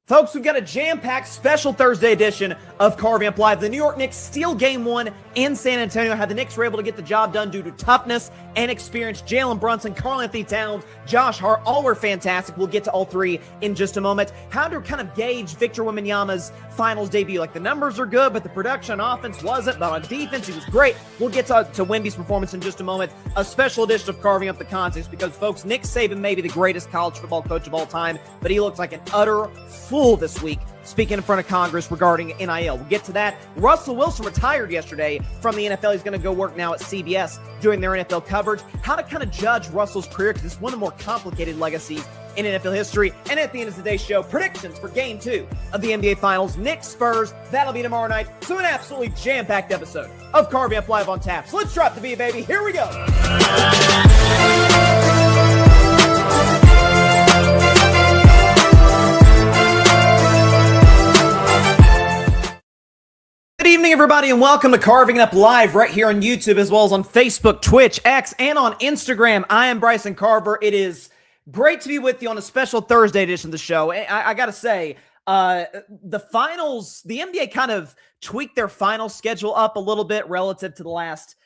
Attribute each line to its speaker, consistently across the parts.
Speaker 1: Folks, we've got a jam-packed special Thursday edition of Carving Up Live. The New York Knicks steal Game 1 in San Antonio. How the Knicks were able to get the job done due to toughness and experience. Jalen Brunson, Karl-Anthony Towns, Josh Hart, all were fantastic. We'll get to all three in just a moment. How to kind of gauge Victor Wembanyama's finals debut. Like, the numbers are good, but the production on offense wasn't. But on defense, he was great. We'll get to Wemby's performance in just a moment. A special edition of Carving Up the Context because, folks, Nick Saban may be the greatest college football coach of all time, but he looks like an utter fool this week, speaking in front of Congress regarding NIL. We'll get to that. Russell Wilson retired yesterday from the NFL. He's going to go work now at CBS doing their NFL coverage. How to kind of judge Russell's career because it's one of the more complicated legacies in NFL history. And at the end of today's show, predictions for Game 2 of the NBA Finals. Knicks Spurs. That'll be tomorrow night. So an absolutely jam-packed episode of Carving Up Live on tap. So let's drop the beat, baby. Here we go. Good evening, everybody, and welcome to Carving Up Live right here on YouTube, as well as on Facebook, Twitch, X, and on Instagram. I am Bryson Carver. It is great to be with you on a special Thursday edition of the show. I got to say, the finals, the NBA kind of tweaked their final schedule up a little bit relative to the last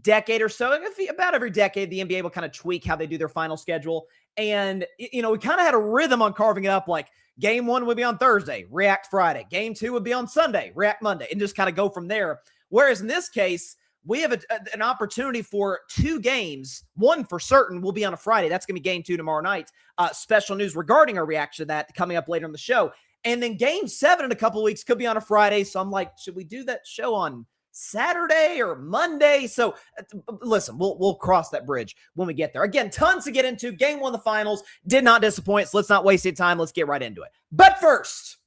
Speaker 1: decade or so. About every decade, the NBA will kind of tweak how they do their final schedule. And, you know, we kind of had a rhythm on Carving It Up, like, Game 1 would be on Thursday, react Friday. Game 2 would be on Sunday, react Monday, and just kind of go from there. Whereas in this case, we have an opportunity for two games. One for certain will be on a Friday. That's going to be Game 2 tomorrow night. Special news regarding our reaction to that coming up later in the show. And then Game 7 in a couple of weeks could be on a Friday. So I'm like, should we do that show on Saturday or Monday? So listen, we'll cross that bridge when we get there. Again, tons to get into. Game 1 of the finals did not disappoint, so let's not waste any time. Let's get right into it. But first,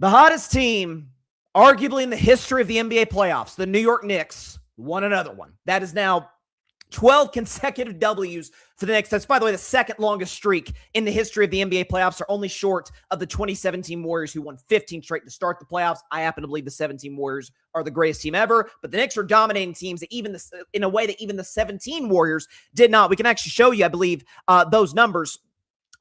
Speaker 1: the hottest team, arguably in the history of the NBA playoffs, the New York Knicks, won another one. That is now 12 consecutive W's for the Knicks. That's, by the way, the second longest streak in the history of the NBA playoffs. They're only short of the 2017 Warriors, who won 15 straight to start the playoffs. I happen to believe the 17 Warriors are the greatest team ever, but the Knicks are dominating teams that in a way that even the 17 Warriors did not. We can actually show you, I believe, those numbers.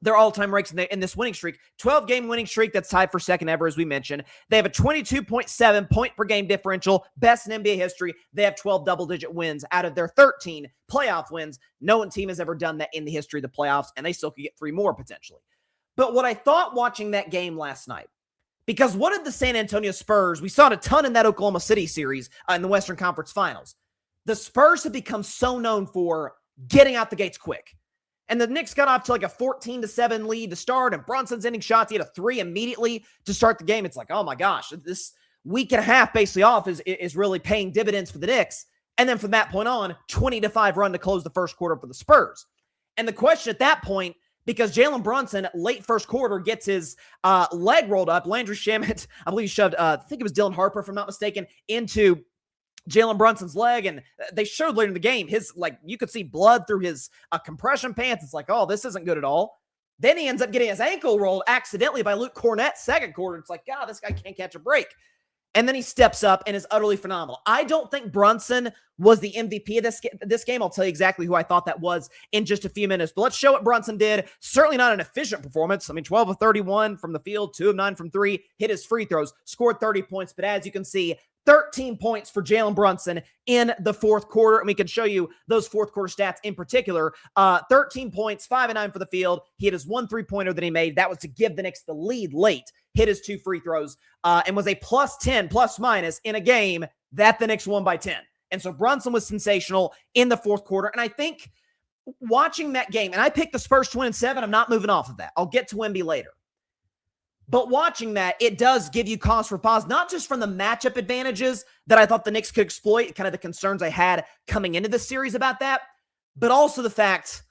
Speaker 1: Their all-time ranks in this winning streak. 12-game winning streak that's tied for second ever, as we mentioned. They have a 22.7 point-per-game differential, best in NBA history. They have 12 double-digit wins out of their 13 playoff wins. No one team has ever done that in the history of the playoffs, and they still could get 3 more potentially. But what I thought watching that game last night, because what did the San Antonio Spurs, we saw it a ton in that Oklahoma City series in the Western Conference Finals. The Spurs have become so known for getting out the gates quick. And the Knicks got off to like a 14-7 lead to start, and Brunson's ending shots. He had a 3 immediately to start the game. It's like, oh my gosh, this week and a half basically off is really paying dividends for the Knicks. And then from that point on, 20-5 run to close the first quarter for the Spurs. And the question at that point, because Jalen Brunson, late first quarter, gets his leg rolled up. Landry Shamet, I believe he shoved, I think it was Dylan Harper, if I'm not mistaken, into Jalen Brunson's leg, and they showed later in the game, his, like, you could see blood through his compression pants. It's like, oh, this isn't good at all. Then he ends up getting his ankle rolled accidentally by Luke Cornett second quarter. It's like, God, this guy can't catch a break. And then he steps up and is utterly phenomenal. I don't think Brunson was the MVP of this game. I'll tell you exactly who I thought that was in just a few minutes. But let's show what Brunson did. Certainly not an efficient performance. I mean, 12 of 31 from the field, 2 of 9 from 3, hit his free throws, scored 30 points. But as you can see, 13 points for Jalen Brunson in the fourth quarter. And we can show you those fourth quarter stats in particular. 13 points, 5 of 9 for the field. He had his 1 3-pointer that he made. That was to give the Knicks the lead late. Hit his 2 free throws and was a plus 10, plus minus in a game that the Knicks won by 10. And so Brunson was sensational in the fourth quarter. And I think watching that game, and I picked the Spurs to win in 7. I'm not moving off of that. I'll get to Wemby later. But watching that, it does give you cause for pause, not just from the matchup advantages that I thought the Knicks could exploit, kind of the concerns I had coming into this series about that, but also the fact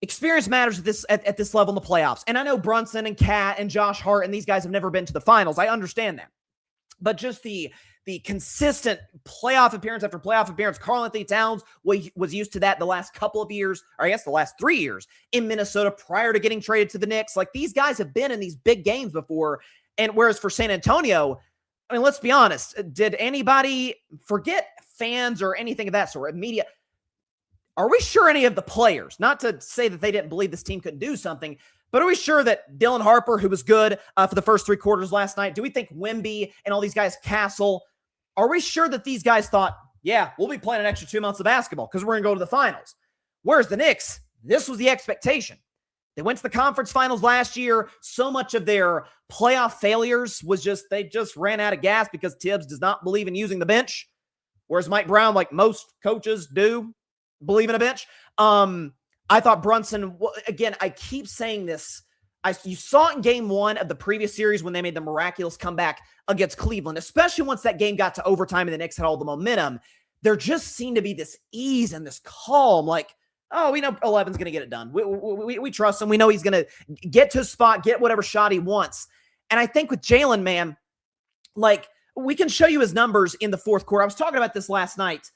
Speaker 1: experience matters at this level in the playoffs. And I know Brunson and Cat and Josh Hart and these guys have never been to the finals. I understand that. But just the consistent playoff appearance after playoff appearance, Karl-Anthony Towns was used to that the last couple of years, or I guess the last 3 years in Minnesota prior to getting traded to the Knicks. Like, these guys have been in these big games before. And whereas for San Antonio, I mean, let's be honest, did anybody forget fans or anything of that sort, media? Are we sure any of the players, not to say that they didn't believe this team could do something, But are we sure that Dylan Harper, who was good for the first 3 quarters last night, do we think Wemby and all these guys, Castle, are we sure that these guys thought, yeah, we'll be playing an extra 2 months of basketball because we're going to go to the finals? Whereas the Knicks, this was the expectation. They went to the conference finals last year. So much of their playoff failures was they just ran out of gas because Tibbs does not believe in using the bench. Whereas Mike Brown, like most coaches do, believe in a bench. I thought Brunson, again, I keep saying this. You saw it in game 1 of the previous series when they made the miraculous comeback against Cleveland, especially once that game got to overtime and the Knicks had all the momentum. There just seemed to be this ease and this calm, like, oh, we know 11's going to get it done. We trust him. We know he's going to get to his spot, get whatever shot he wants. And I think with Jalen, man, like, we can show you his numbers in the fourth quarter. I was talking about this last night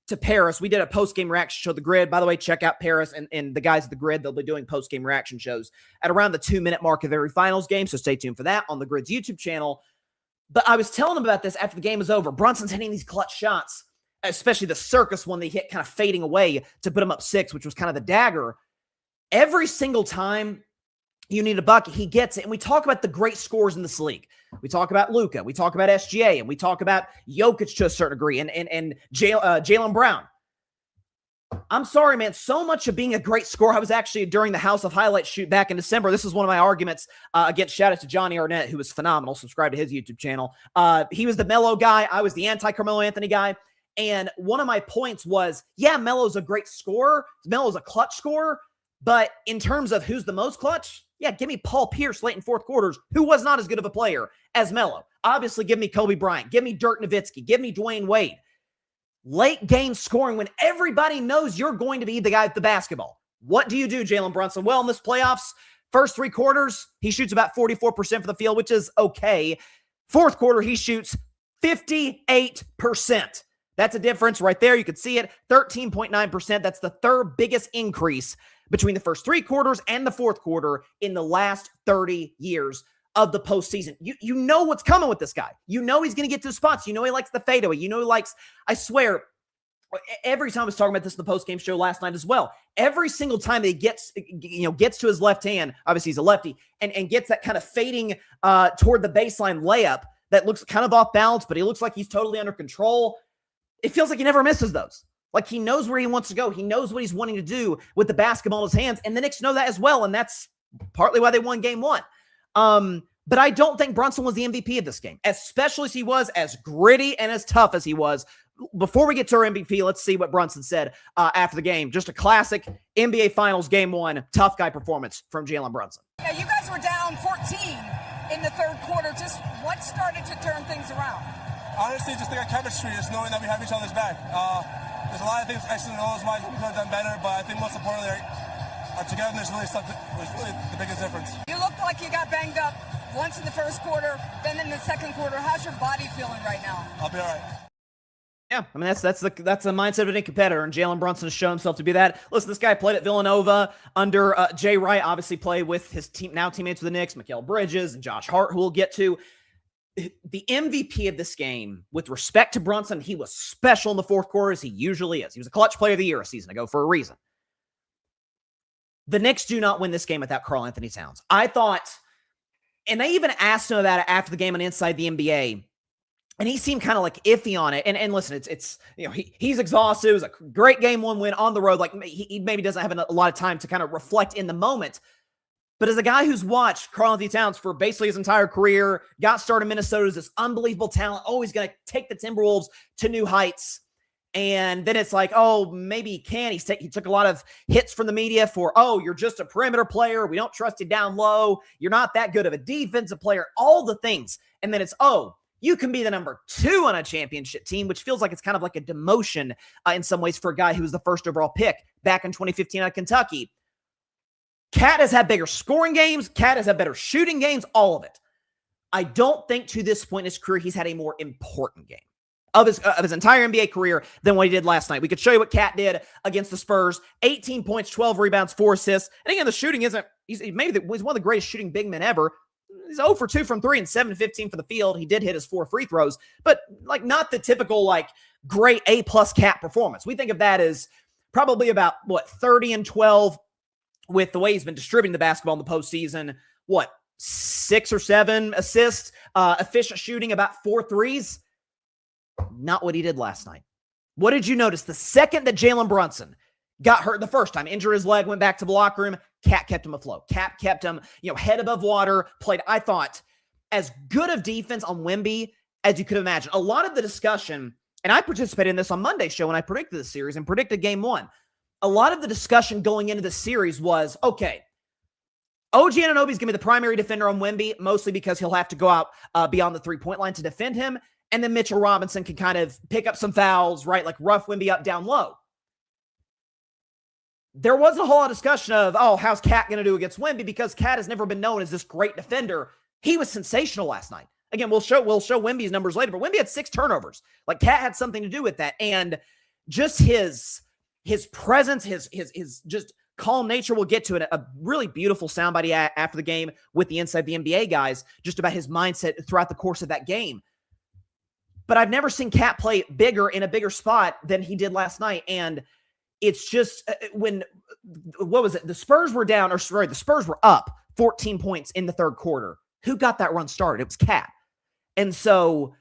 Speaker 1: to Paris. We did a post-game reaction show, The Grid. By the way, check out Paris and the guys at The Grid. They'll be doing post-game reaction shows at around the 2-minute mark of every finals game, so stay tuned for that on The Grid's YouTube channel. But I was telling them about this after the game was over. Brunson's hitting these clutch shots, especially the circus one they hit kind of fading away to put him up 6, which was kind of the dagger. Every single time you need a bucket, he gets it. And we talk about the great scores in this league. We talk about Luka. We talk about SGA. And we talk about Jokic to a certain degree and Jaylen Brown. I'm sorry, man. So much of being a great scorer. I was actually during the House of Highlights shoot back in December. This is one of my arguments against shout out to Johnny Arnett, who was phenomenal. Subscribe to his YouTube channel. He was the Melo guy. I was the anti-Carmelo Anthony guy. And one of my points was, yeah, Melo's a great scorer. Melo's a clutch scorer. But in terms of who's the most clutch, yeah, give me Paul Pierce late in fourth quarters, who was not as good of a player as Melo. Obviously, give me Kobe Bryant. Give me Dirk Nowitzki. Give me Dwayne Wade. Late game scoring when everybody knows you're going to be the guy with the basketball. What do you do, Jalen Brunson? Well, in this playoffs, first 3 quarters, he shoots about 44% for the field, which is okay. Fourth quarter, he shoots 58%. That's a difference right there. You can see it, 13.9%. That's the third biggest increase between the first 3 quarters and the fourth quarter in the last 30 years of the postseason. You know what's coming with this guy. You know he's going to get to the spots. You know he likes the fadeaway. You know he likes, I swear, every time I was talking about this in the postgame show last night as well, every single time that he gets to his left hand, obviously he's a lefty, and gets that kind of fading toward the baseline layup that looks kind of off balance, but he looks like he's totally under control. It feels like he never misses those. Like he knows where he wants to go. He knows what he's wanting to do with the basketball in his hands. And the Knicks know that as well. And that's partly why they won game 1. But I don't think Brunson was the MVP of this game, as special as he was, as gritty and as tough as he was. Before we get to our MVP, let's see what Brunson said after the game. Just a classic NBA Finals game 1 tough guy performance from Jalen Brunson.
Speaker 2: Yeah, you guys were down 14 in the third quarter. Just what started to turn things around?
Speaker 3: Honestly, just think of chemistry, just knowing that we have each other's back. There's a lot of things X's and O's wise we could have done better, but I think most importantly, our togetherness really was really the biggest difference.
Speaker 2: You looked like you got banged up once in the first quarter, then in the second quarter. How's your body feeling right now?
Speaker 3: I'll be all right.
Speaker 1: Yeah, I mean, that's the mindset of any competitor, and Jalen Brunson has shown himself to be that. Listen, this guy played at Villanova under Jay Wright, obviously played with his teammates with the Knicks, Mikal Bridges and Josh Hart, who we'll get to. The MVP of this game, with respect to Brunson, he was special in the fourth quarter, as he usually is. He was a clutch player of the year a season ago for a reason. The Knicks do not win this game without Karl Anthony Towns. I thought, and they even asked him about it after the game on Inside the NBA, and he seemed kind of like iffy on it. And listen, it's he's exhausted. It was a great game 1 win on the road. Like he maybe doesn't have a lot of time to kind of reflect in the moment. But as a guy who's watched Karl Anthony Towns for basically his entire career, got started in Minnesota as this unbelievable talent, always going to take the Timberwolves to new heights. And then it's like, oh, maybe he can. He took a lot of hits from the media for, oh, you're just a perimeter player. We don't trust you down low. You're not that good of a defensive player. All the things. And then it's, oh, you can be the number 2 on a championship team, which feels like it's kind of like a demotion in some ways for a guy who was the first overall pick back in 2015 out of Kentucky. Cat has had bigger scoring games. Cat has had better shooting games, all of it. I don't think to this point in his career he's had a more important game of his entire NBA career than what he did last night. We could show you what Cat did against the Spurs. 18 points, 12 rebounds, 4 assists. And again, the shooting isn't, he's one of the greatest shooting big men ever. He's 0 for 2 from 3 and 7 15 for the field. He did hit his 4 free throws, but like not the typical like great A+ Cat performance. We think of that as probably about 30 and 12, with the way he's been distributing the basketball in the postseason. What, 6 or 7 assists, efficient shooting, about 4 threes? Not what he did last night. What did you notice? The second that Jalen Brunson got hurt the first time, injured his leg, went back to the locker room, Cat kept him afloat. Cat kept him, head above water, played, I thought, as good of defense on Wemby as you could imagine. A lot of the discussion, and I participated in this on Monday's show when I predicted the series and predicted game 1. A lot of the discussion going into the series was, okay, OG Anunoby's going to be the primary defender on Wemby, mostly because he'll have to go out beyond the three-point line to defend him. And then Mitchell Robinson can kind of pick up some fouls, right? Like rough Wemby up, down low. There wasn't a whole lot of discussion of, how's Cat going to do against Wemby? Because Cat has never been known as this great defender. He was sensational last night. Again, we'll show Wemby's numbers later, but Wemby had 6 turnovers. Like Cat had something to do with that. And just his presence, his just calm nature. We'll get to it. A really beautiful soundbite after the game with the Inside the NBA guys, just about his mindset throughout the course of that game. But I've never seen Cat play bigger in a bigger spot than he did last night. And it's just the Spurs were down, the Spurs were up 14 points in the third quarter. Who got that run started? It was Cat. And so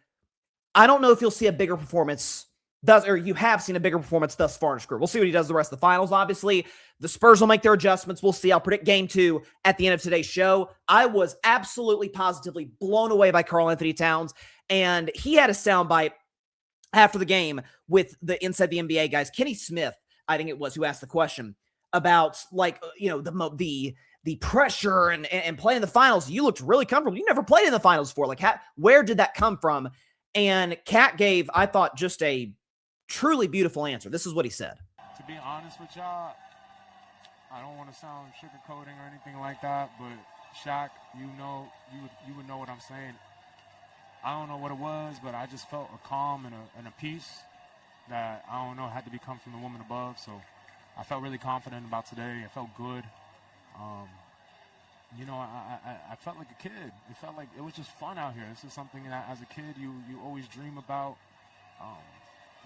Speaker 1: I don't know if you'll see a bigger performance you have seen a bigger performance thus far in his career. We'll see what he does the rest of the finals. Obviously, the Spurs will make their adjustments. We'll see. I'll predict game 2 at the end of today's show. I was absolutely positively blown away by Karl Anthony Towns. And he had a soundbite after the game with the Inside the NBA guys. Kenny Smith, I think it was, who asked the question about the pressure and playing the finals. You looked really comfortable. You never played in the finals before. Like, where did that come from? And Cat gave, I thought, just a truly beautiful answer. This is what he said.
Speaker 4: To be honest with y'all, I don't want to sound sugarcoating or anything like that, but Shaq, you would know what I'm saying. I don't know what it was, but I just felt a calm and a peace that, I don't know, had to come from the woman above. So I felt really confident about today. I felt good. I felt like a kid. It felt like it was just fun out here. This is something that as a kid you always dream about.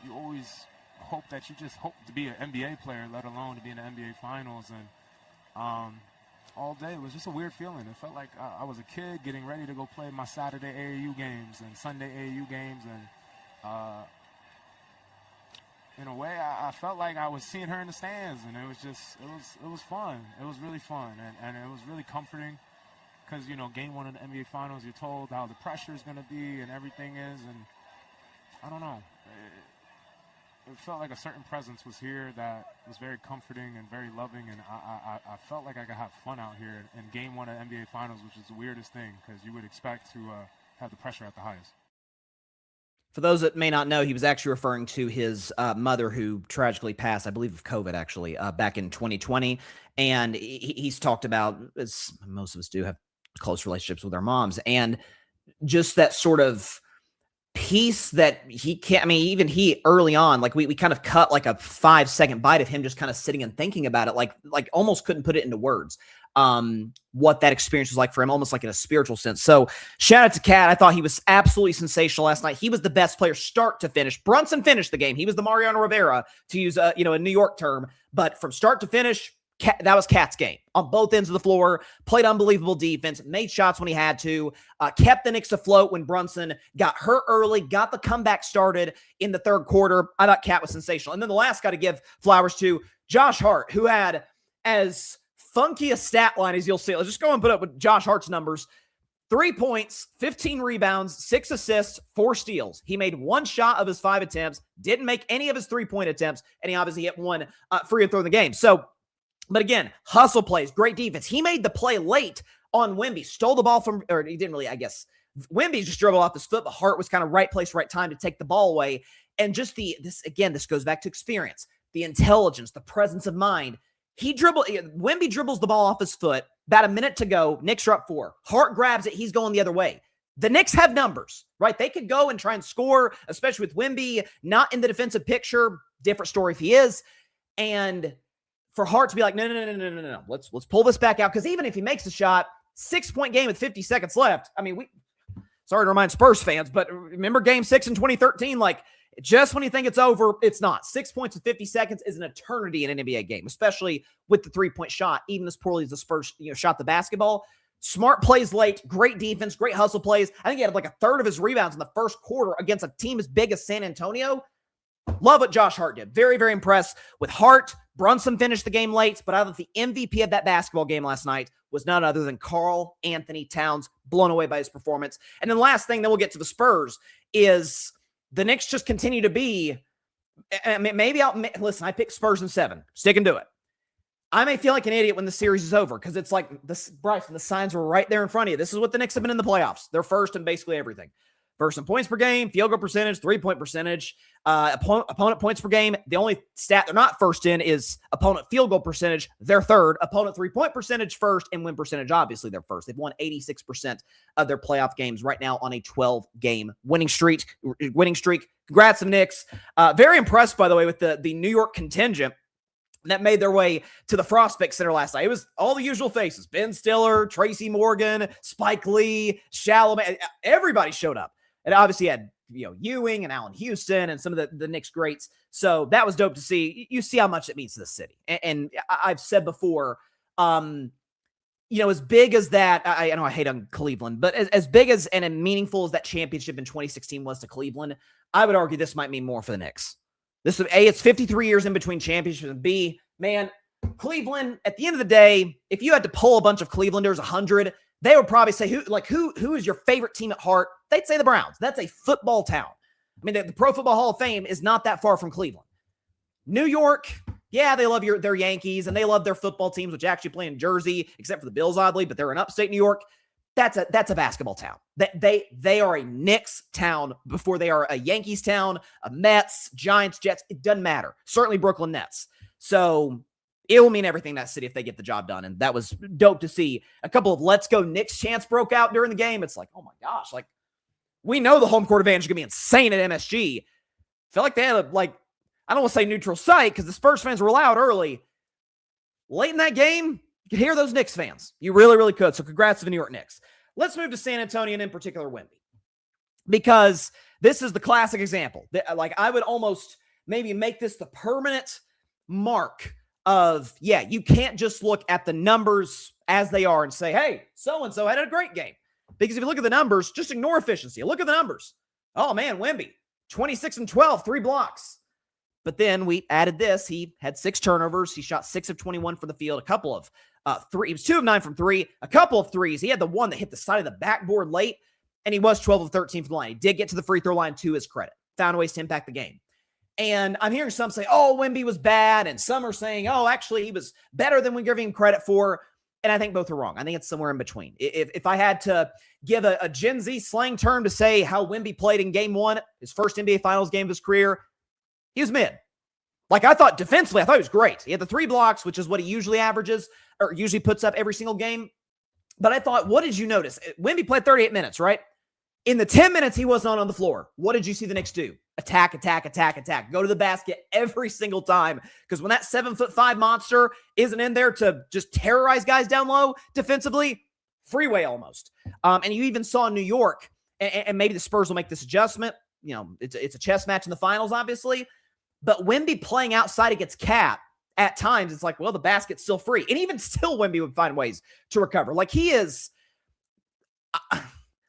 Speaker 4: You always hope that you just hope to be an NBA player, let alone to be in the NBA Finals. And all day it was just a weird feeling. It felt like I was a kid getting ready to go play my Saturday AAU games and Sunday AAU games. And in a way, I felt like I was seeing her in the stands, and it was fun. It was really fun, and it was really comforting because, game 1 of the NBA Finals, you're told how the pressure is going to be and everything is, and I don't know. It felt like a certain presence was here that was very comforting and very loving, and I felt like I could have fun out here in game 1 of the NBA Finals, which is the weirdest thing because you would expect to have the pressure at the highest.
Speaker 1: For those that may not know, he was actually referring to his mother who tragically passed, I believe of COVID actually, back in 2020. And he's talked about, as most of us do, have close relationships with our moms. And just that sort of piece that he can't, even he early on, like we kind of cut like a 5-second bite of him just kind of sitting and thinking about it, like almost couldn't put it into words. What that experience was like for him, almost like in a spiritual sense. So shout out to Cat. I thought he was absolutely sensational last night. He was the best player start to finish. Brunson finished the game. He was the Mariano Rivera, to use a New York term, but from start to finish, that was Cat's game on both ends of the floor. Played unbelievable defense, made shots when he had to, kept the Knicks afloat when Brunson got hurt early, got the comeback started in the third quarter. I thought Cat was sensational. And then the last guy to give flowers to, Josh Hart, who had as funky a stat line as you'll see. Let's just go and put up with Josh Hart's numbers. 3 points, 15 rebounds, 6 assists, 4 steals. He made 1 shot of his 5 attempts, didn't make any of his 3-point attempps, and he obviously hit 1 free throw in the game. So, but again, hustle plays, great defense. He made the play late on Wemby, stole the ball from, or he didn't really, I guess. Wemby just dribbled off his foot, but Hart was kind of right place, right time to take the ball away. And just this goes back to experience, the intelligence, the presence of mind. Wemby dribbles the ball off his foot, about a minute to go, Knicks are up 4. Hart grabs it, he's going the other way. The Knicks have numbers, right? They could go and try and score, especially with Wemby not in the defensive picture. Different story if he is. And for Hart to be like, no. Let's pull this back out. Because even if he makes a shot, 6-point game with 50 seconds left. Sorry to remind Spurs fans, but remember game 6 in 2013? Like, Just when you think it's over, it's not. 6 points in 50 seconds is an eternity in an NBA game, especially with the three-point shot, even as poorly as the Spurs shot the basketball. Smart plays late, great defense, great hustle plays. I think he had like a third of his rebounds in the first quarter against a team as big as San Antonio. Love what Josh Hart did. Very, very impressed with Hart. Brunson finished the game late, but I thought the MVP of that basketball game last night was none other than Karl Anthony Towns, blown away by his performance. And then last thing, then we'll get to the Spurs, is the Knicks just continue to be, I mean, listen, I picked Spurs in 7. Sticking to it. I may feel like an idiot when the series is over because it's like, Bryson, the signs were right there in front of you. This is what the Knicks have been in the playoffs. They're first in basically everything. First in points per game, field goal percentage, three-point percentage, opponent points per game. The only stat they're not first in is opponent field goal percentage. They're third. Opponent three-point percentage first, and win percentage, obviously, they're first. They've won 86% of their playoff games right now on a 12-game winning streak. Congrats to the Knicks. Very impressed, by the way, with the New York contingent that made their way to the Prospect Center last night. It was all the usual faces. Ben Stiller, Tracy Morgan, Spike Lee, Chalamet. Everybody showed up. And obviously had, Ewing and Allen Houston and some of the Knicks greats. So that was dope to see. You see how much it means to the city. And I've said before, as big as that, I know I hate on Cleveland, but as big as and meaningful as that championship in 2016 was to Cleveland, I would argue this might mean more for the Knicks. This is A, it's 53 years in between championships, and B, man, Cleveland, at the end of the day, if you had to poll a bunch of Clevelanders 100, they would probably say, who is your favorite team at heart? They'd say the Browns. That's a football town. I mean, the Pro Football Hall of Fame is not that far from Cleveland. New York, yeah, they love their Yankees, and they love their football teams, which actually play in Jersey, except for the Bills, oddly, but they're in upstate New York. That's a basketball town. They are a Knicks town before they are a Yankees town, a Mets, Giants, Jets. It doesn't matter. Certainly Brooklyn Nets. So it will mean everything in that city if they get the job done. And that was dope to see. A couple of let's go Knicks chants broke out during the game. It's like, oh my gosh, we know the home court advantage is going to be insane at MSG. Felt like they had I don't want to say neutral site because the Spurs fans were loud early. Late in that game, you could hear those Knicks fans. You really, really could. So congrats to the New York Knicks. Let's move to San Antonio and in particular Wemby. Because this is the classic example. I would almost maybe make this the permanent mark of, you can't just look at the numbers as they are and say, hey, so-and-so had a great game. Because if you look at the numbers, just ignore efficiency. Look at the numbers. Oh, man, Wemby, 26 and 12, 3 blocks. But then we added this. He had 6 turnovers. He shot 6 of 21 from the field, a couple of 3. He was 2 of 9 from 3, a couple of threes. He had the one that hit the side of the backboard late, and he was 12 of 13 from the line. He did get to the free throw line to his credit. Found ways to impact the game. And I'm hearing some say, oh, Wemby was bad, and some are saying, oh, actually, he was better than we give him credit for. And I think both are wrong. I think it's somewhere in between. If I had to give a Gen Z slang term to say how Wemby played in game 1, his first NBA Finals game of his career, he was mid. I thought defensively, I thought he was great. He had the 3 blocks, which is what he usually averages or usually puts up every single game. But I thought, what did you notice? Wemby played 38 minutes, right? In the 10 minutes he was not on the floor, what did you see the Knicks do? Attack. Go to the basket every single time. Because when that 7'5" monster isn't in there to just terrorize guys down low defensively, freeway almost. And you even saw New York, and maybe the Spurs will make this adjustment. It's a chess match in the finals, obviously. But Wemby playing outside against Cat, at times, it's like, well, the basket's still free. And even still, Wemby would find ways to recover. He is...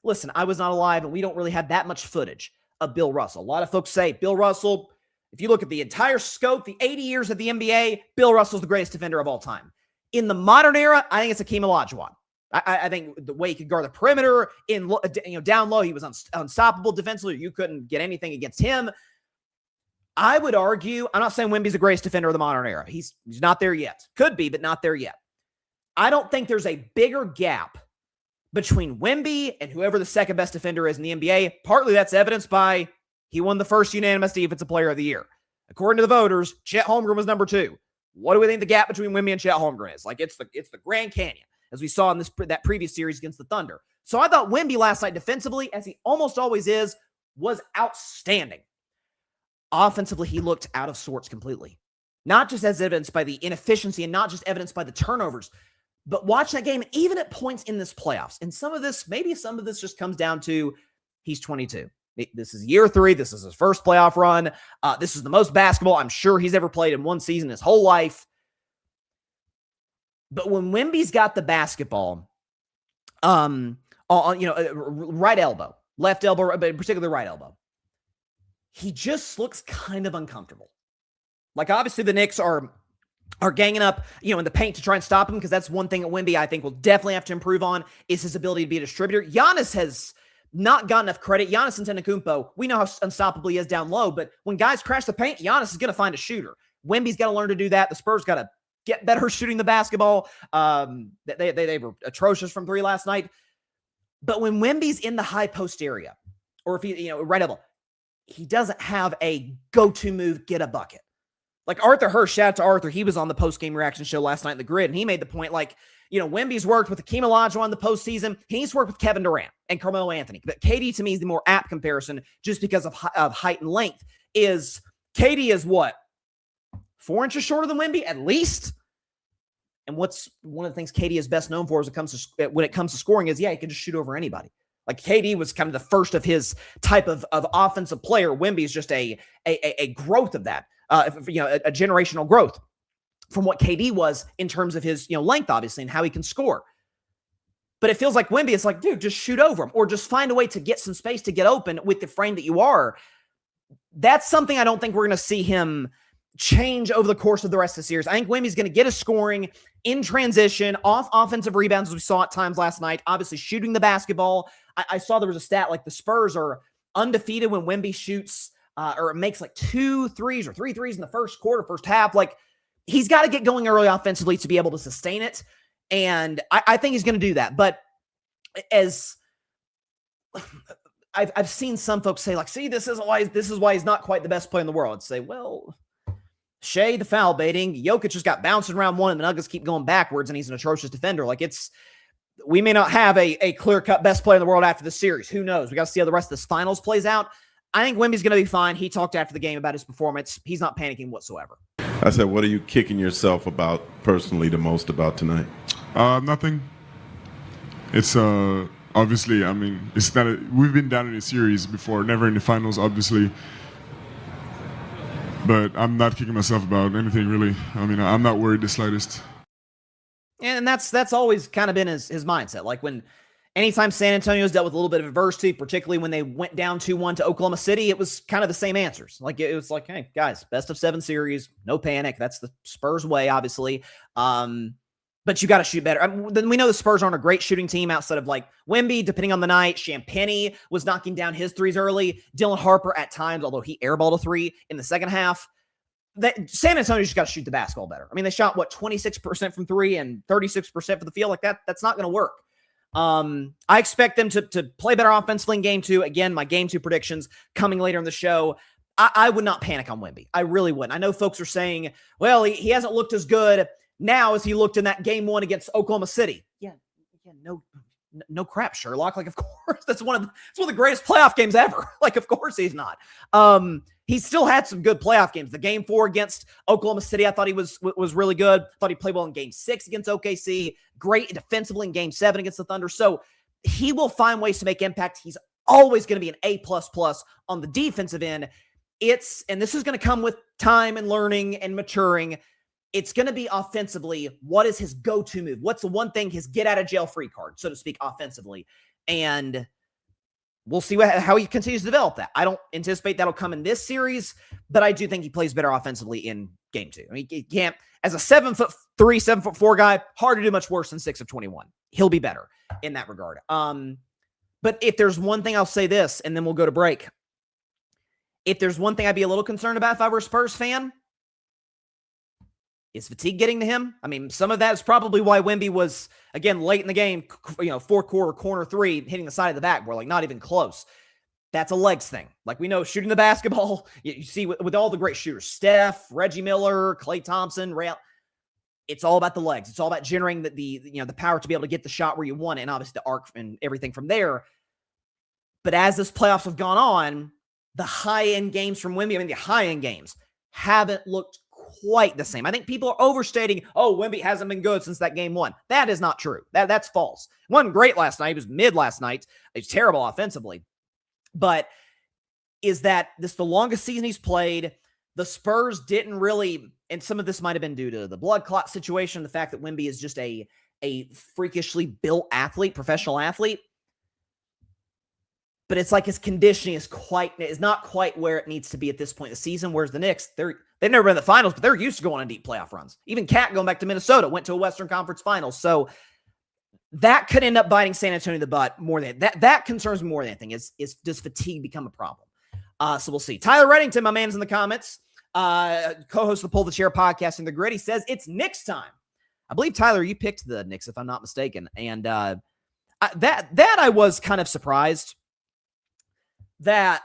Speaker 1: Listen, I was not alive, and we don't really have that much footage of Bill Russell. A lot of folks say Bill Russell, if you look at the entire scope, the 80 years of the NBA, Bill Russell's the greatest defender of all time. In the modern era, I think it's Hakeem Olajuwon. I think the way he could guard the perimeter, down low, he was unstoppable defensively. You couldn't get anything against him. I would argue, I'm not saying Wemby's the greatest defender of the modern era. He's not there yet. Could be, but not there yet. I don't think there's a bigger gap between Wemby and whoever the second best defender is in the NBA. Partly that's evidenced by he won the first unanimous Defensive Player of the Year. According to the voters, Chet Holmgren was number 2. What do we think the gap between Wemby and Chet Holmgren is? It's the Grand Canyon, as we saw in that previous series against the Thunder. So I thought Wemby last night defensively, as he almost always is, was outstanding. Offensively, he looked out of sorts completely. Not just as evidenced by the inefficiency and not just evidenced by the turnovers, but watch that game, even at points in this playoffs. And maybe some of this just comes down to he's 22. This is year 3. This is his first playoff run. This is the most basketball I'm sure he's ever played in one season his whole life. But when Wemby's got the basketball, right elbow, left elbow, but particularly right elbow, he just looks kind of uncomfortable. Like, obviously the Knicks are ganging up, in the paint to try and stop him, because that's one thing that Wemby, I think, will definitely have to improve on, is his ability to be a distributor. Giannis has not got enough credit. Giannis Antetokounmpo, we know how unstoppable he is down low, but when guys crash the paint, Giannis is going to find a shooter. Wemby's got to learn to do that. The Spurs got to get better shooting the basketball. They were atrocious from 3 last night. But when Wemby's in the high post area, or if he, right elbow, he doesn't have a go-to move, get a bucket. Like Arthur Hirsch, shout out to Arthur. He was on the post-game reaction show last night in the Grid, and he made the point, Wemby's worked with Hakeem Olajuwon in the postseason. He's worked with Kevin Durant and Carmelo Anthony. But KD, to me, is the more apt comparison, just because of height and length. KD is what? 4 inches shorter than Wemby, at least? And what's one of the things KD is best known for when it comes to scoring is, he can just shoot over anybody. Like, KD was kind of the first of his type of offensive player. Wemby is just a growth of that. A generational growth from what KD was in terms of his, length, obviously, and how he can score. But it feels like Wemby is like, dude, just shoot over him, or just find a way to get some space to get open with the frame that you are. That's something I don't think we're going to see him change over the course of the rest of the series. I think Wemby's going to get his scoring in transition, off offensive rebounds, as we saw at times last night, obviously shooting the basketball. I saw there was a stat like the Spurs are undefeated when Wemby shoots or makes like 2 threes or 3 threes in the first quarter, first half. Like, he's got to get going early offensively to be able to sustain it. And I think he's going to do that. But as I've seen some folks say, like, see, this is why he's not quite the best player in the world. I'd say, well, Shea, the foul baiting, Jokic just got bounced in round 1 and the Nuggets keep going backwards and he's an atrocious defender. Like, we may not have a clear-cut best player in the world after the series. Who knows? We got to see how the rest of this finals plays out. I think Wemby's going to be fine. He talked after the game about his performance. He's not panicking whatsoever.
Speaker 5: I said, what are you kicking yourself about personally the most about tonight?
Speaker 6: Nothing. It's obviously, it's not we've been down in a series before, never in the finals, obviously. But I'm not kicking myself about anything, really. I'm not worried the slightest.
Speaker 1: And that's always kind of been his mindset. Like, anytime San Antonio's dealt with a little bit of adversity, particularly when they went down 2-1 to Oklahoma City, it was kind of the same answers. Like, it was like, hey, guys, best of 7 series, no panic. That's the Spurs way, obviously. But you got to shoot better. Then we know the Spurs aren't a great shooting team outside of, like, Wemby, depending on the night. Champagny was knocking down his threes early. Dylan Harper at times, although he airballed a 3 in the second half. San Antonio just got to shoot the basketball better. They shot, 26% from 3 and 36% for the field. Like, that's not going to work. I expect them to play better offensively in game 2. Again, my game 2 predictions coming later in the show. I would not panic on Wemby. I really wouldn't. I know folks are saying, well, he hasn't looked as good now as he looked in that game 1 against Oklahoma City. Yeah, no crap, Sherlock. Like, of course, it's one of the greatest playoff games ever. Like, of course he's not. He still had some good playoff games. The game 4 against Oklahoma City, I thought he was really good. Thought he played well in game 6 against OKC. Great defensively in game 7 against the Thunder. So he will find ways to make impact. He's always going to be an A++ on the defensive end. And this is going to come with time and learning and maturing. It's going to be offensively, what is his go-to move? What's the one thing, his get-out-of-jail-free card, so to speak, offensively? And we'll see how he continues to develop that. I don't anticipate that'll come in this series, but I do think he plays better offensively in game 2. He can't, as a 7'3", 7'4" guy, hard to do much worse than 6 of 21. He'll be better in that regard. But if there's one thing, I'll say this, and then we'll go to break. If there's one thing I'd be a little concerned about if I were a Spurs fan, is fatigue getting to him? Some of that is probably why Wemby was, again, late in the game, fourth quarter, corner 3, hitting the side of the backboard, like, not even close. That's a legs thing. Like, we know shooting the basketball, you see with all the great shooters, Steph, Reggie Miller, Klay Thompson, Ray, it's all about the legs. It's all about generating the power to be able to get the shot where you want it, and obviously the arc and everything from there. But as this playoffs have gone on, the high-end games from Wemby, the high-end games haven't looked quite the same. I think people are overstating, Wemby hasn't been good since that game 1. That is not true. That's false. He wasn't great last night. He was mid last night. He was terrible offensively. But is that this is the longest season he's played. The Spurs didn't really, and some of this might have been due to the blood clot situation, the fact that Wemby is just a freakishly built athlete, professional athlete. But it's like his conditioning is not quite where it needs to be at this point in the season. Whereas the Knicks, they've never been in the finals, but they're used to going on deep playoff runs. Even Cat going back to Minnesota went to a Western Conference Finals. So that could end up biting San Antonio in the butt more than that. That concerns me more than anything. Is does fatigue become a problem? So we'll see. Tyler Reddington, my man's in the comments, co-host of the Pull the Chair podcast in the Grid. He says it's Knicks time. I believe, Tyler, you picked the Knicks, if I'm not mistaken, and that I was kind of surprised that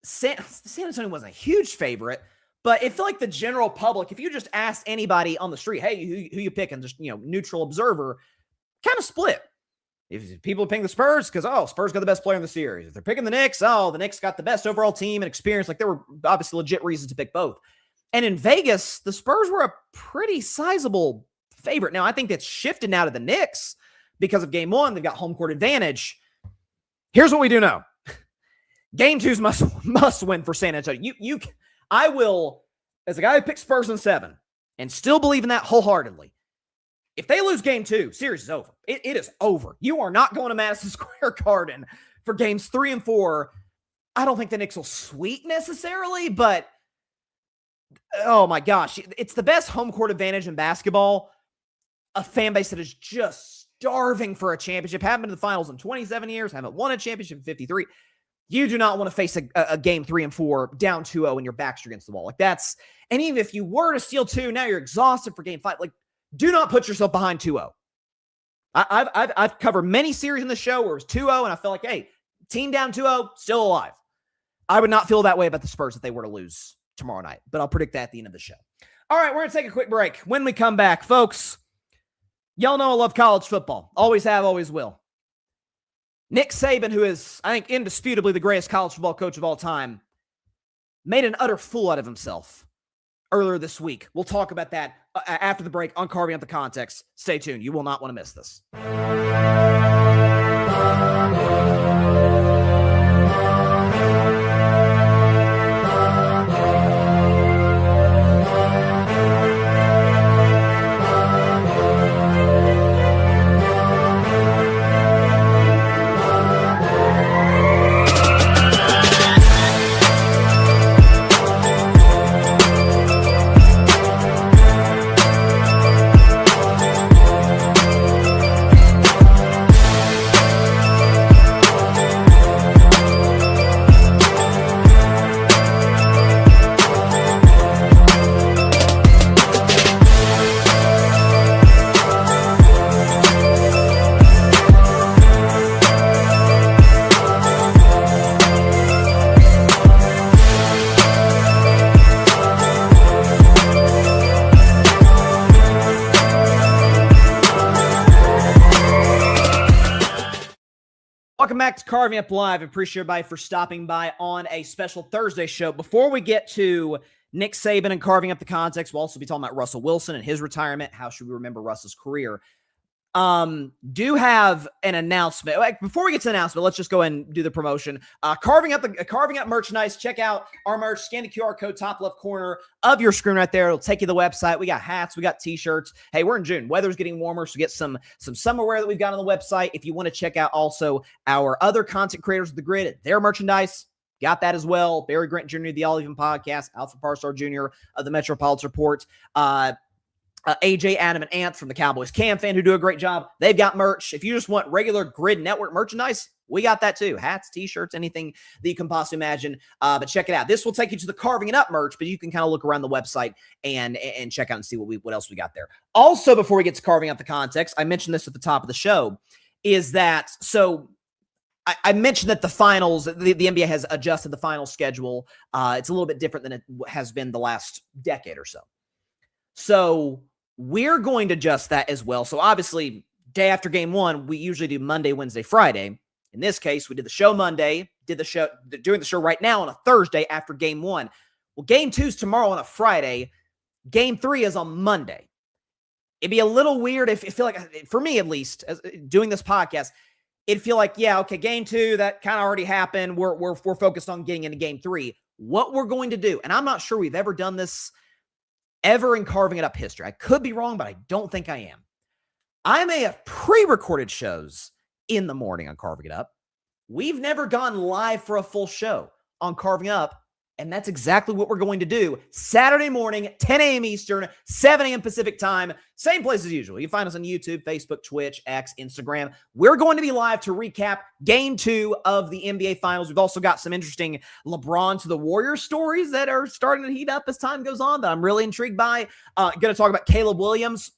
Speaker 1: San Antonio wasn't a huge favorite, but it felt like the general public, if you just asked anybody on the street, hey, who you picking, just, neutral observer, kind of split. If people are picking the Spurs, because, Spurs got the best player in the series. If they're picking the Knicks, the Knicks got the best overall team and experience. Like, there were obviously legit reasons to pick both. And in Vegas, the Spurs were a pretty sizable favorite. Now, I think that's shifted now to the Knicks because of game one. They've got home court advantage. Here's what we do know. Game 2's must win for San Antonio. I will, as a guy who picked Spurs in 7 and still believe in that wholeheartedly, if they lose game 2, series is over. It is over. You are not going to Madison Square Garden for games 3 and 4. I don't think the Knicks will sweep necessarily, but oh my gosh, it's the best home court advantage in basketball. A fan base that is just starving for a championship. Haven't been to the finals in 27 years. Haven't won a championship in 53. You do not want to face a game 3 and 4 down 2-0 and your back's against the wall. Like, that's, and even if you were to steal 2, now you're exhausted for game 5. Like, do not put yourself behind 2-0. I've covered many series in the show where it was 2-0 and I felt like, hey, team down 2-0, still alive. I would not feel that way about the Spurs if they were to lose tomorrow night, but I'll predict that at the end of the show. All right, we're going to take a quick break. When we come back, folks, y'all know I love college football. Always have, always will. Nick Saban, who is, I think, indisputably the greatest college football coach of all time, made an utter fool out of himself earlier this week. We'll talk about that after the break on Carving Out the Context. Stay tuned. You will not want to miss this. Welcome back to Carving Up Live. I appreciate everybody for stopping by on a special Thursday show. Before we get to Nick Saban and Carving Up the Context, we'll also be talking about Russell Wilson and his retirement. How should we remember Russ's career? Do have an announcement. Before we get to the announcement, let's just go ahead and do the promotion. Carving Up merchandise. Check out our merch. Scan the QR code top left corner of your screen right there. It'll take you to the website. We got hats. We got t-shirts. Hey, we're in June. Weather's getting warmer, so get some summer wear that we've got on the website. If you want to check out also our other content creators of the Grid, their merchandise, got that as well. Barry Grant Jr., the All Even Podcast, Alfred Parsar Jr. of the Metropolitan Report, AJ, Adam, and Ant from the Cowboys Cam Fan, who do a great job. They've got merch. If you just want regular Grid Network merchandise, we got that too. Hats, t-shirts, anything that you can possibly imagine. But check it out. This will take you to the Carving It Up merch, but you can kind of look around the website and check out and see what else we got there. Also, before we get to Carving Out the Context, I mentioned this at the top of the show, is that, so I mentioned that the finals, the NBA has adjusted the final schedule. It's a little bit different than it has been the last decade or so. So we're going to adjust that as well. So obviously, day after game 1, we usually do Monday, Wednesday, Friday. In this case, we did the show Monday, doing the show right now on a Thursday after game 1. Well, game 2 is tomorrow on a Friday. Game 3 is on Monday. It'd be a little weird if I feel like, for me at least, as doing this podcast, it'd feel like, yeah, okay, game 2, that kind of already happened. We're focused on getting into game 3. What we're going to do, and I'm not sure we've ever done this ever in Carving It Up history. I could be wrong, but I don't think I am. I may have pre-recorded shows in the morning on Carving It Up. We've never gone live for a full show on Carving It Up, and that's exactly what we're going to do. Saturday morning, 10 a.m. Eastern, 7 a.m. Pacific time, same place as usual. You can find us on YouTube, Facebook, Twitch, X, Instagram. We're going to be live to recap Game 2 of the NBA Finals. We've also got some interesting LeBron to the Warriors stories that are starting to heat up as time goes on that I'm really intrigued by. Going to talk about Caleb Williams,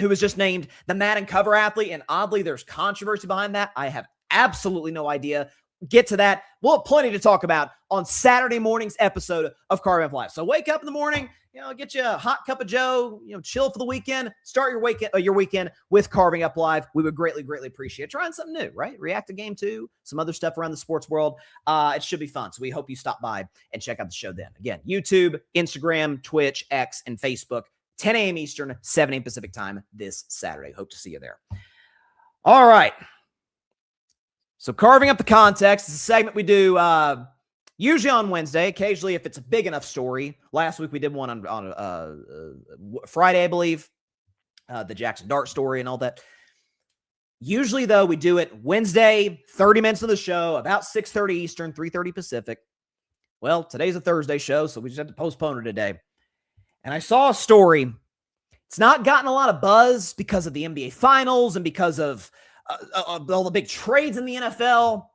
Speaker 1: who was just named the Madden cover athlete, and oddly, there's controversy behind that. I have absolutely no idea. Get to that. We'll have plenty to talk about on Saturday morning's episode of Carving Up Live. So wake up in the morning, get you a hot cup of Joe, chill for the weekend, start your weekend with Carving Up Live. We would greatly, greatly appreciate trying something new, right? React to Game 2, some other stuff around the sports world. It should be fun. So we hope you stop by and check out the show then. Again, YouTube, Instagram, Twitch, X, and Facebook, 10 a.m. Eastern, 7 a.m. Pacific time this Saturday. Hope to see you there. All right. So Carving Up the Context is a segment we do usually on Wednesday, occasionally if it's a big enough story. Last week we did one on Friday, I believe, the Jackson Dart story and all that. Usually, though, we do it Wednesday, 30 minutes of the show, about 6:30 Eastern, 3:30 Pacific. Well, today's a Thursday show, so we just had to postpone it today. And I saw a story. It's not gotten a lot of buzz because of the NBA Finals and because of all the big trades in the NFL.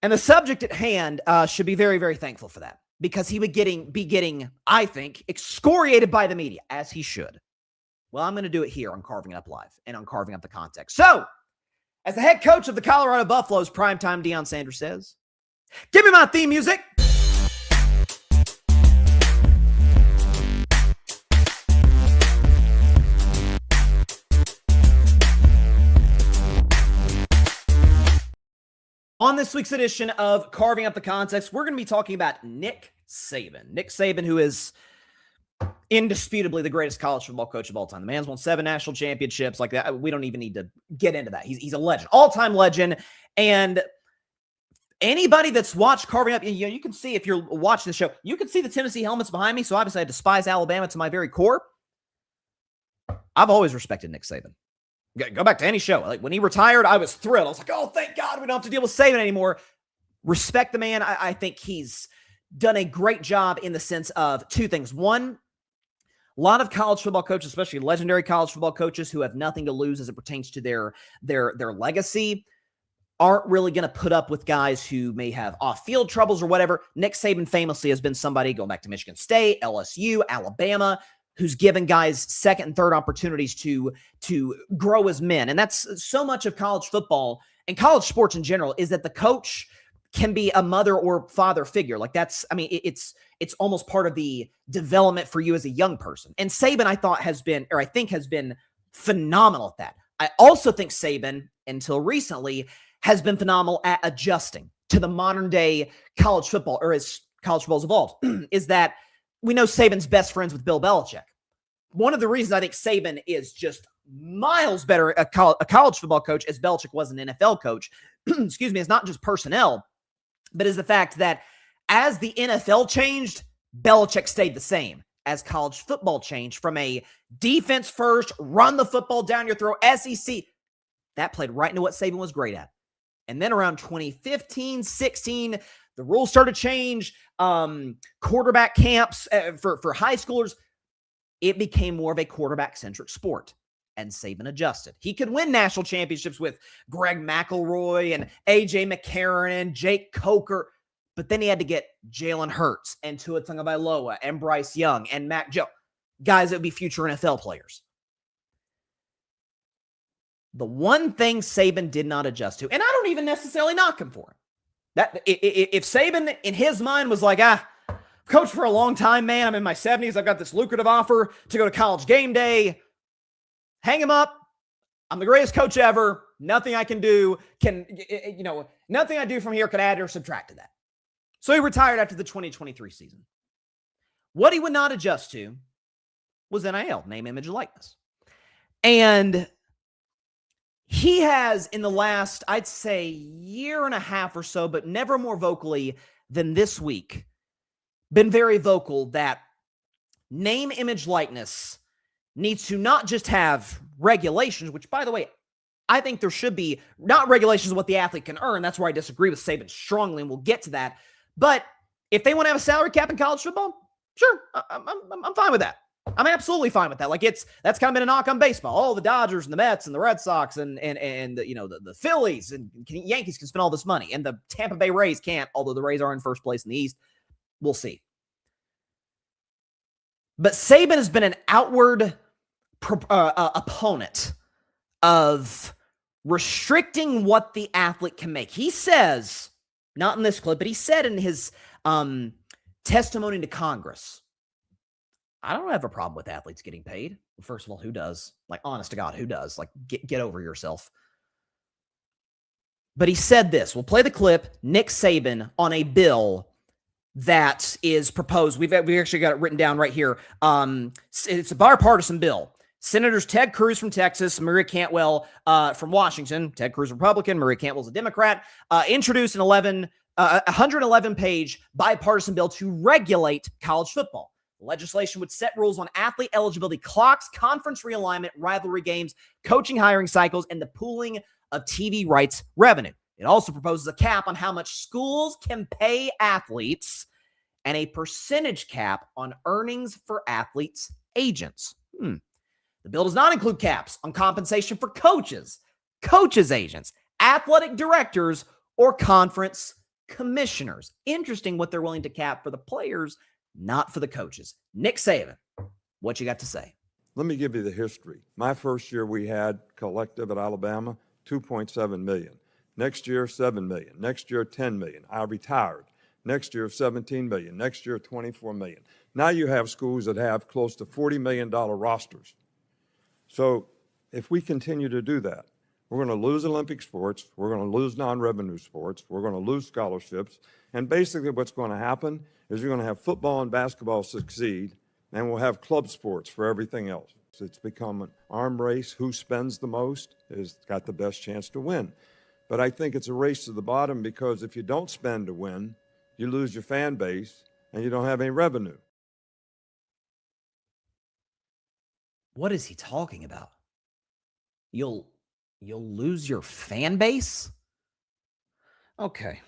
Speaker 1: And the subject at hand should be very, very thankful for that, because he would be getting, I think, excoriated by the media, as he should. Well, I'm going to do it here on Carving It Up Live and on Carving Up the Context. So, as the head coach of the Colorado Buffaloes, primetime Deion Sanders says, "Give me my theme music." On this week's edition of Carving Up the Context, we're going to be talking about Nick Saban. Nick Saban, who is indisputably the greatest college football coach of all time. The man's won 7 national championships like that. We don't even need to get into that. He's a legend, all-time legend. And anybody that's watched Carving Up, you can see, if you're watching the show, you can see the Tennessee helmets behind me. So obviously I despise Alabama to my very core. I've always respected Nick Saban. Go back to any show. Like when he retired, I was thrilled. I was like, oh, thank God we don't have to deal with Saban anymore. Respect the man. I think he's done a great job in the sense of 2 things. One, a lot of college football coaches, especially legendary college football coaches who have nothing to lose as it pertains to their legacy, aren't really going to put up with guys who may have off-field troubles or whatever. Nick Saban famously has been somebody, going back to Michigan State, LSU, Alabama, who's given guys second and third opportunities to grow as men. And that's so much of college football and college sports in general, is that the coach can be a mother or father figure. Like that's, I mean, it's almost part of the development for you as a young person. And Saban, I think has been phenomenal at that. I also think Saban, until recently, has been phenomenal at adjusting to the modern day college football, or as college football's evolved, is that we know Saban's best friends with Bill Belichick. One of the reasons I think Saban is just miles better a college football coach as Belichick was an NFL coach, excuse me, is not just personnel, but is the fact that as the NFL changed, Belichick stayed the same. As college football changed from a defense first, run the football down your throat, SEC, that played right into what Saban was great at. And then around 2015, 16, the rules started to change. Quarterback camps for high schoolers, it became more of a quarterback-centric sport. And Saban adjusted. He could win national championships with Greg McElroy and A.J. McCarron and Jake Coker, but then he had to get Jalen Hurts and Tua Tagovailoa and Bryce Young and Mac Jones, guys that would be future NFL players. The one thing Saban did not adjust to, and I don't even necessarily knock him for it, that if Saban in his mind was like, coach for a long time, man, I'm in my 70s, I've got this lucrative offer to go to College Game Day, hang him up, I'm the greatest coach ever, nothing I can do nothing I do from here can add or subtract to that. So he retired after the 2023 season. What he would not adjust to was NIL, name, image, and likeness. And he has in the last, I'd say, year and a half or so, but never more vocally than this week, been very vocal that name, image, likeness needs to not just have regulations, which, by the way, I think there should be not regulations of what the athlete can earn. That's where I disagree with Saban strongly, and we'll get to that. But if they want to have a salary cap in college football, sure, I'm fine with that. I'm absolutely fine with that. Like that's kind of been a knock on baseball. Oh, the Dodgers and the Mets and the Red Sox and the Phillies and Yankees can spend all this money, and the Tampa Bay Rays can't. Although the Rays are in first place in the East, we'll see. But Saban has been an outward opponent of restricting what the athlete can make. He says, not in this clip, but he said in his testimony to Congress, I don't have a problem with athletes getting paid. First of all, who does? Like, honest to God, who does? Like, get over yourself. But he said this. We'll play the clip. Nick Saban on a bill that is proposed. We actually got it written down right here. It's a bipartisan bill. Senators Ted Cruz from Texas, Maria Cantwell from Washington, Ted Cruz Republican, Maria Cantwell's a Democrat, introduced an 111-page bipartisan bill to regulate college football. The legislation would set rules on athlete eligibility clocks, conference realignment, rivalry games, coaching hiring cycles, and the pooling of TV rights revenue. It also proposes a cap on how much schools can pay athletes and a percentage cap on earnings for athletes' agents. The bill does not include caps on compensation for coaches, coaches' agents, athletic directors, or conference commissioners. Interesting what they're willing to cap for the players, not for the coaches. Nick Saban, what you got to say?
Speaker 7: Let me give you the history. My first year we had collective at Alabama, $2.7 million. Next year, $7 million. Next year, $10 million. I retired. Next year, $17 million. Next year, $24 million. Now you have schools that have close to $40 million rosters. So if we continue to do that, we're going to lose Olympic sports, we're going to lose non-revenue sports, we're going to lose scholarships, and basically what's going to happen is you're going to have football and basketball succeed, and we'll have club sports for everything else. It's become an arm race. Who spends the most has got the best chance to win. But I think it's a race to the bottom because if you don't spend to win, you lose your fan base and you don't have any revenue.
Speaker 1: What is he talking about? You'll lose your fan base? Okay.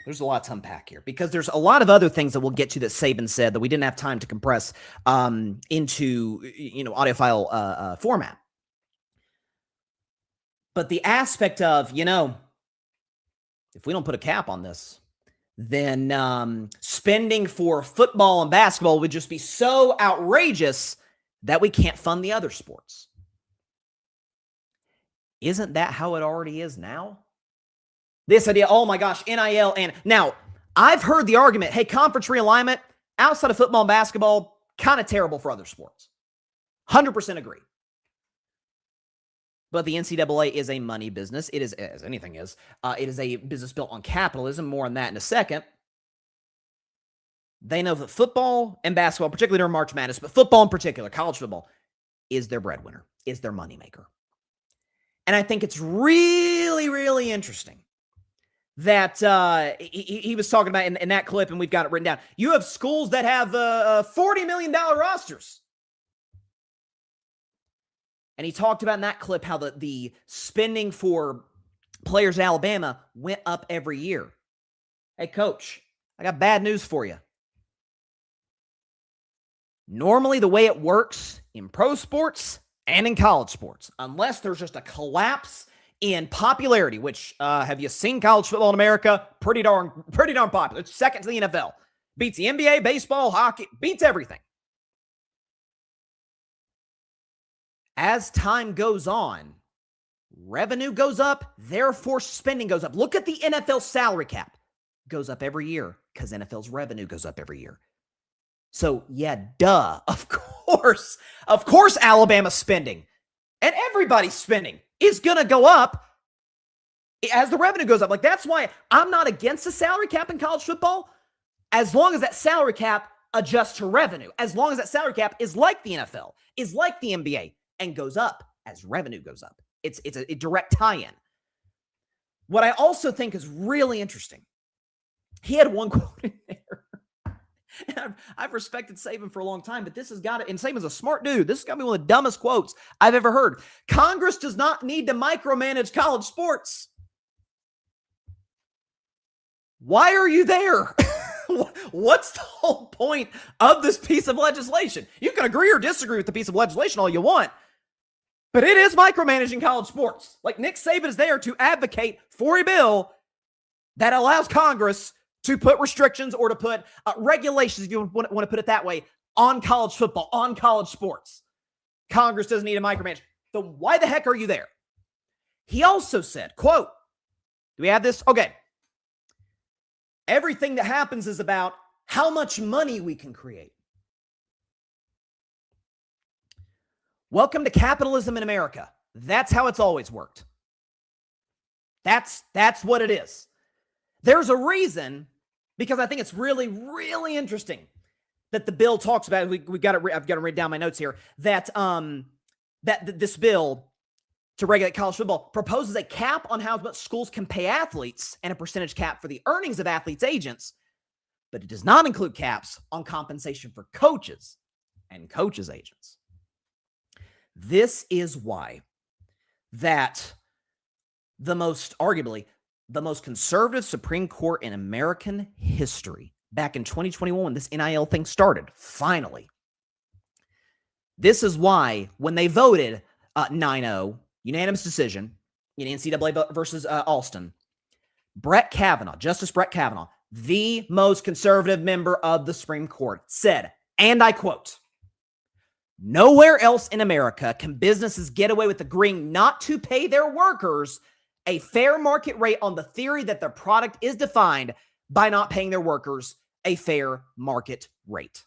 Speaker 1: There's a lot to unpack here because there's a lot of other things that we'll get to that Saban said that we didn't have time to compress into audio file format. But the aspect of, if we don't put a cap on this, then spending for football and basketball would just be so outrageous that we can't fund the other sports. Isn't that how it already is now? This idea, oh my gosh, NIL. And now I've heard the argument, hey, conference realignment outside of football and basketball, kind of terrible for other sports. 100% agree. But the NCAA is a money business. It is, as anything is, it is a business built on capitalism. More on that in a second. They know that football and basketball, particularly during March Madness, but football in particular, college football, is their breadwinner, is their moneymaker. And I think it's really, really interesting that he was talking about in that clip, and we've got it written down. You have schools that have $40 million rosters. And he talked about in that clip how the spending for players in Alabama went up every year. Hey, coach, I got bad news for you. Normally, the way it works in pro sports and in college sports, unless there's just a collapse in popularity, which have you seen college football in America? Pretty darn popular. It's second to the NFL. Beats the NBA, baseball, hockey, beats everything. As time goes on, revenue goes up, therefore spending goes up. Look at the NFL salary cap. Goes up every year because NFL's revenue goes up every year. So, yeah, duh. Of course, Alabama's spending and everybody's spending is going to go up as the revenue goes up. Like, that's why I'm not against the salary cap in college football as long as that salary cap adjusts to revenue, as long as that salary cap is like the NFL, is like the NBA, and goes up as revenue goes up. It's a direct tie-in. What I also think is really interesting, he had one quote in there. And I've respected Saban for a long time, but this has got to, and Saban's a smart dude. This has got to be one of the dumbest quotes I've ever heard. Congress does not need to micromanage college sports. Why are you there? What's the whole point of this piece of legislation? You can agree or disagree with the piece of legislation all you want, but it is micromanaging college sports. Like, Nick Saban is there to advocate for a bill that allows Congress to put restrictions or to put regulations, if you want to put it that way, on college football, on college sports. Congress doesn't need to micromanage. So why the heck are you there? He also said, quote, do we have this? Okay. Everything that happens is about how much money we can create. Welcome to capitalism in America. That's how it's always worked. That's what it is. There's a reason, because I think it's really, really interesting that the bill talks about. I've got to read down my notes here. That this bill to regulate college football proposes a cap on how much schools can pay athletes and a percentage cap for the earnings of athletes' agents, but it does not include caps on compensation for coaches and coaches' agents. This is why that arguably the most conservative Supreme Court in American history, back in 2021 when this NIL thing started, finally. This is why when they voted 9-0, unanimous decision in NCAA versus Alston, Justice Brett Kavanaugh, the most conservative member of the Supreme Court, said, and I quote, "Nowhere else in America can businesses get away with agreeing not to pay their workers a fair market rate on the theory that their product is defined by not paying their workers a fair market rate."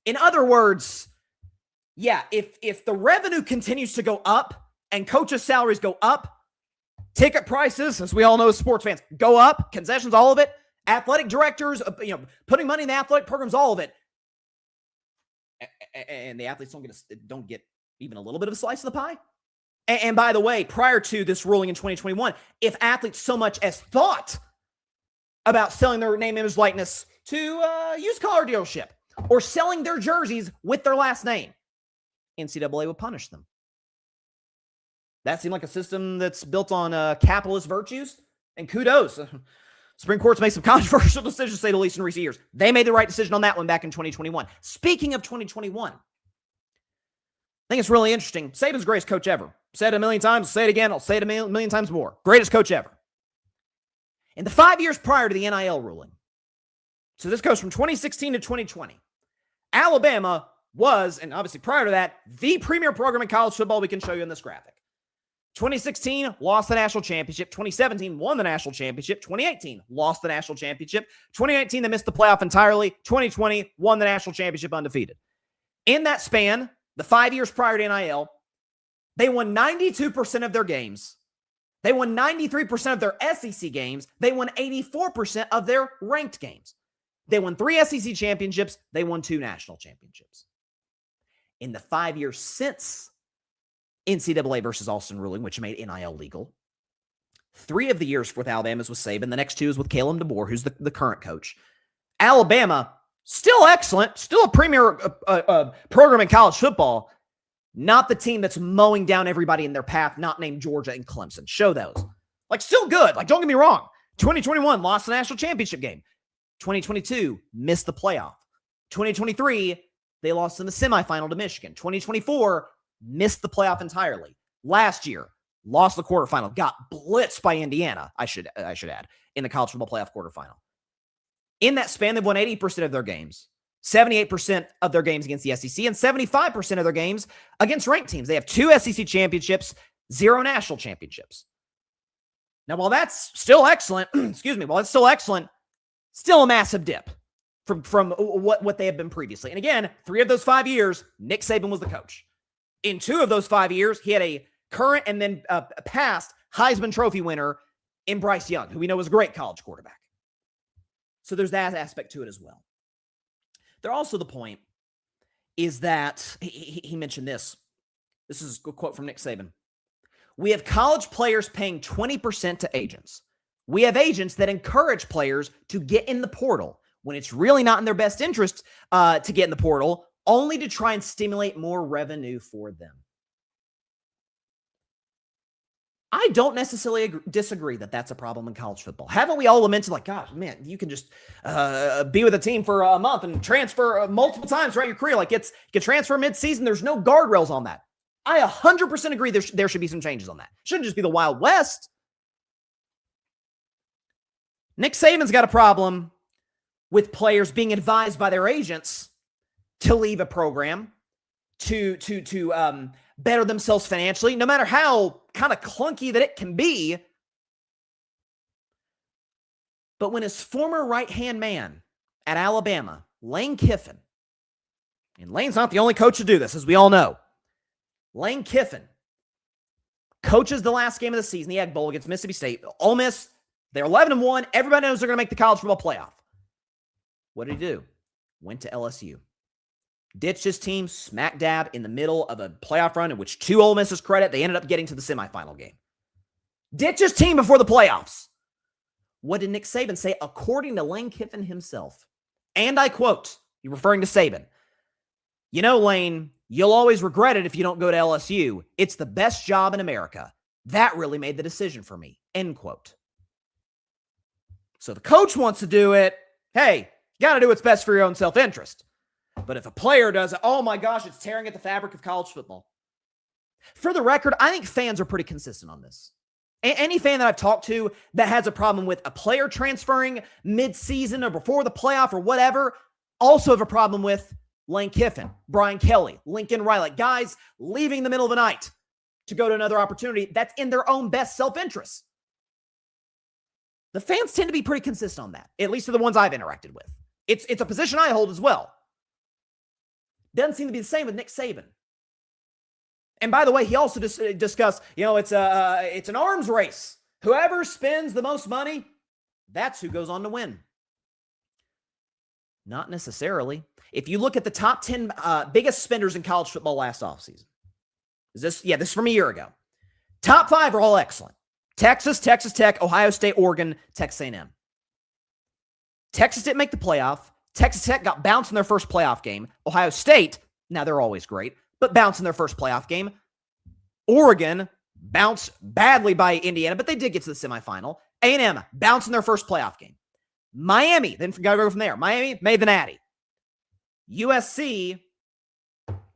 Speaker 1: In other words, yeah, if the revenue continues to go up and coaches' salaries go up, ticket prices, as we all know as sports fans, go up, concessions, all of it, athletic directors, putting money in the athletic programs, all of it, and the athletes don't get even a little bit of a slice of the pie. And by the way, prior to this ruling in 2021, if athletes so much as thought about selling their name, image, likeness to a used car dealership or selling their jerseys with their last name, NCAA would punish them. That seemed like a system that's built on capitalist virtues, and kudos. Supreme Court's made some controversial decisions, to say the least, in recent years. They made the right decision on that one back in 2021. Speaking of 2021, I think it's really interesting. Saban's the greatest coach ever. Said it a million times. I'll say it again. I'll say it a million times more. Greatest coach ever. In the 5 years prior to the NIL ruling, so this goes from 2016 to 2020, Alabama was, and obviously prior to that, the premier program in college football. We can show you in this graphic. 2016, lost the national championship. 2017, won the national championship. 2018, lost the national championship. 2019, they missed the playoff entirely. 2020, won the national championship undefeated. In that span, the 5 years prior to NIL, they won 92% of their games. They won 93% of their SEC games. They won 84% of their ranked games. They won 3 SEC championships. They won 2 national championships. In the 5 years since NCAA versus Alston ruling, which made NIL legal, 3 of the years with Alabama's with Saban. The next 2 is with Caleb DeBoer, who's the current coach. Alabama, still excellent, still a premier program in college football. Not the team that's mowing down everybody in their path, not named Georgia and Clemson. Show those. Like, still good. Like, don't get me wrong. 2021, lost the national championship game. 2022, missed the playoff. 2023, they lost in the semifinal to Michigan. 2024, missed the playoff entirely. Last year, lost the quarterfinal, got blitzed by Indiana, I should add, in the college football playoff quarterfinal. In that span, they've won 80% of their games, 78% of their games against the SEC, and 75% of their games against ranked teams. They have 2 SEC championships, 0 national championships. Now, while that's still excellent, still a massive dip from what they have been previously. And again, 3 of those 5 years, Nick Saban was the coach. In 2 of those 5 years, he had a current and then past Heisman Trophy winner in Bryce Young, who we know was a great college quarterback. So there's that aspect to it as well. There also the point is that he mentioned this. This is a quote from Nick Saban. We have college players paying 20% to agents. We have agents that encourage players to get in the portal when it's really not in their best interest to get in the portal, only to try and stimulate more revenue for them. I don't necessarily disagree that that's a problem in college football. Haven't we all lamented, like, gosh, man, you can just be with a team for a month and transfer multiple times throughout your career. Like, you can transfer mid-season. There's no guardrails on that. I 100% agree there should be some changes on that. Shouldn't just be the Wild West. Nick Saban's got a problem with players being advised by their agents to leave a program, to better themselves financially, no matter how kind of clunky that it can be. But when his former right-hand man at Alabama, Lane Kiffin, and Lane's not the only coach to do this, as we all know. Lane Kiffin coaches the last game of the season, the Egg Bowl against Mississippi State. Ole Miss, they're 11-1. Everybody knows they're going to make the college football playoff. What did he do? Went to LSU. Ditched his team smack dab in the middle of a playoff run in which, to Ole Miss's credit, they ended up getting to the semifinal game. Ditched his team before the playoffs. What did Nick Saban say? According to Lane Kiffin himself, and I quote, he's referring to Saban, "You know, Lane, you'll always regret it if you don't go to LSU. It's the best job in America. That really made the decision for me." End quote. So the coach wants to do it. Hey, you got to do what's best for your own self-interest. But if a player does it, oh my gosh, it's tearing at the fabric of college football. For the record, I think fans are pretty consistent on this. Any fan that I've talked to that has a problem with a player transferring mid-season or before the playoff or whatever, also have a problem with Lane Kiffin, Brian Kelly, Lincoln Riley, guys leaving the middle of the night to go to another opportunity that's in their own best self-interest. The fans tend to be pretty consistent on that, at least the ones I've interacted with. It's a position I hold as well. Doesn't seem to be the same with Nick Saban. And by the way, he also discussed, it's an arms race. Whoever spends the most money, that's who goes on to win. Not necessarily. If you look at the top 10 biggest spenders in college football last offseason, this is from a year ago. Top 5 are all excellent. Texas, Texas Tech, Ohio State, Oregon, Texas A&M. Texas didn't make the playoff. Texas Tech got bounced in their first playoff game. Ohio State, now they're always great, but bounced in their first playoff game. Oregon bounced badly by Indiana, but they did get to the semifinal. A&M bounced in their first playoff game. Miami, then got to go from there. Miami made the Natty. USC,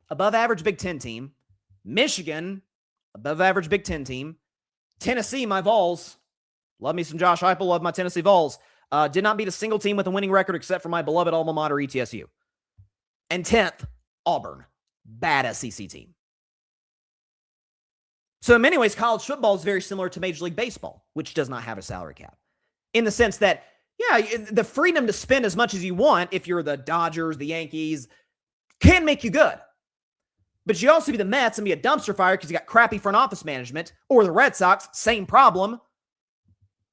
Speaker 1: above average Big Ten team. Michigan, above average Big Ten team. Tennessee, my Vols. Love me some Josh Heupel, love my Tennessee Vols. Did not beat a single team with a winning record except for my beloved alma mater, ETSU. And 10th, Auburn. Bad SEC team. So in many ways, college football is very similar to Major League Baseball, which does not have a salary cap. In the sense that, the freedom to spend as much as you want, if you're the Dodgers, the Yankees, can make you good. But you also be the Mets and be a dumpster fire because you got crappy front office management, or the Red Sox, same problem.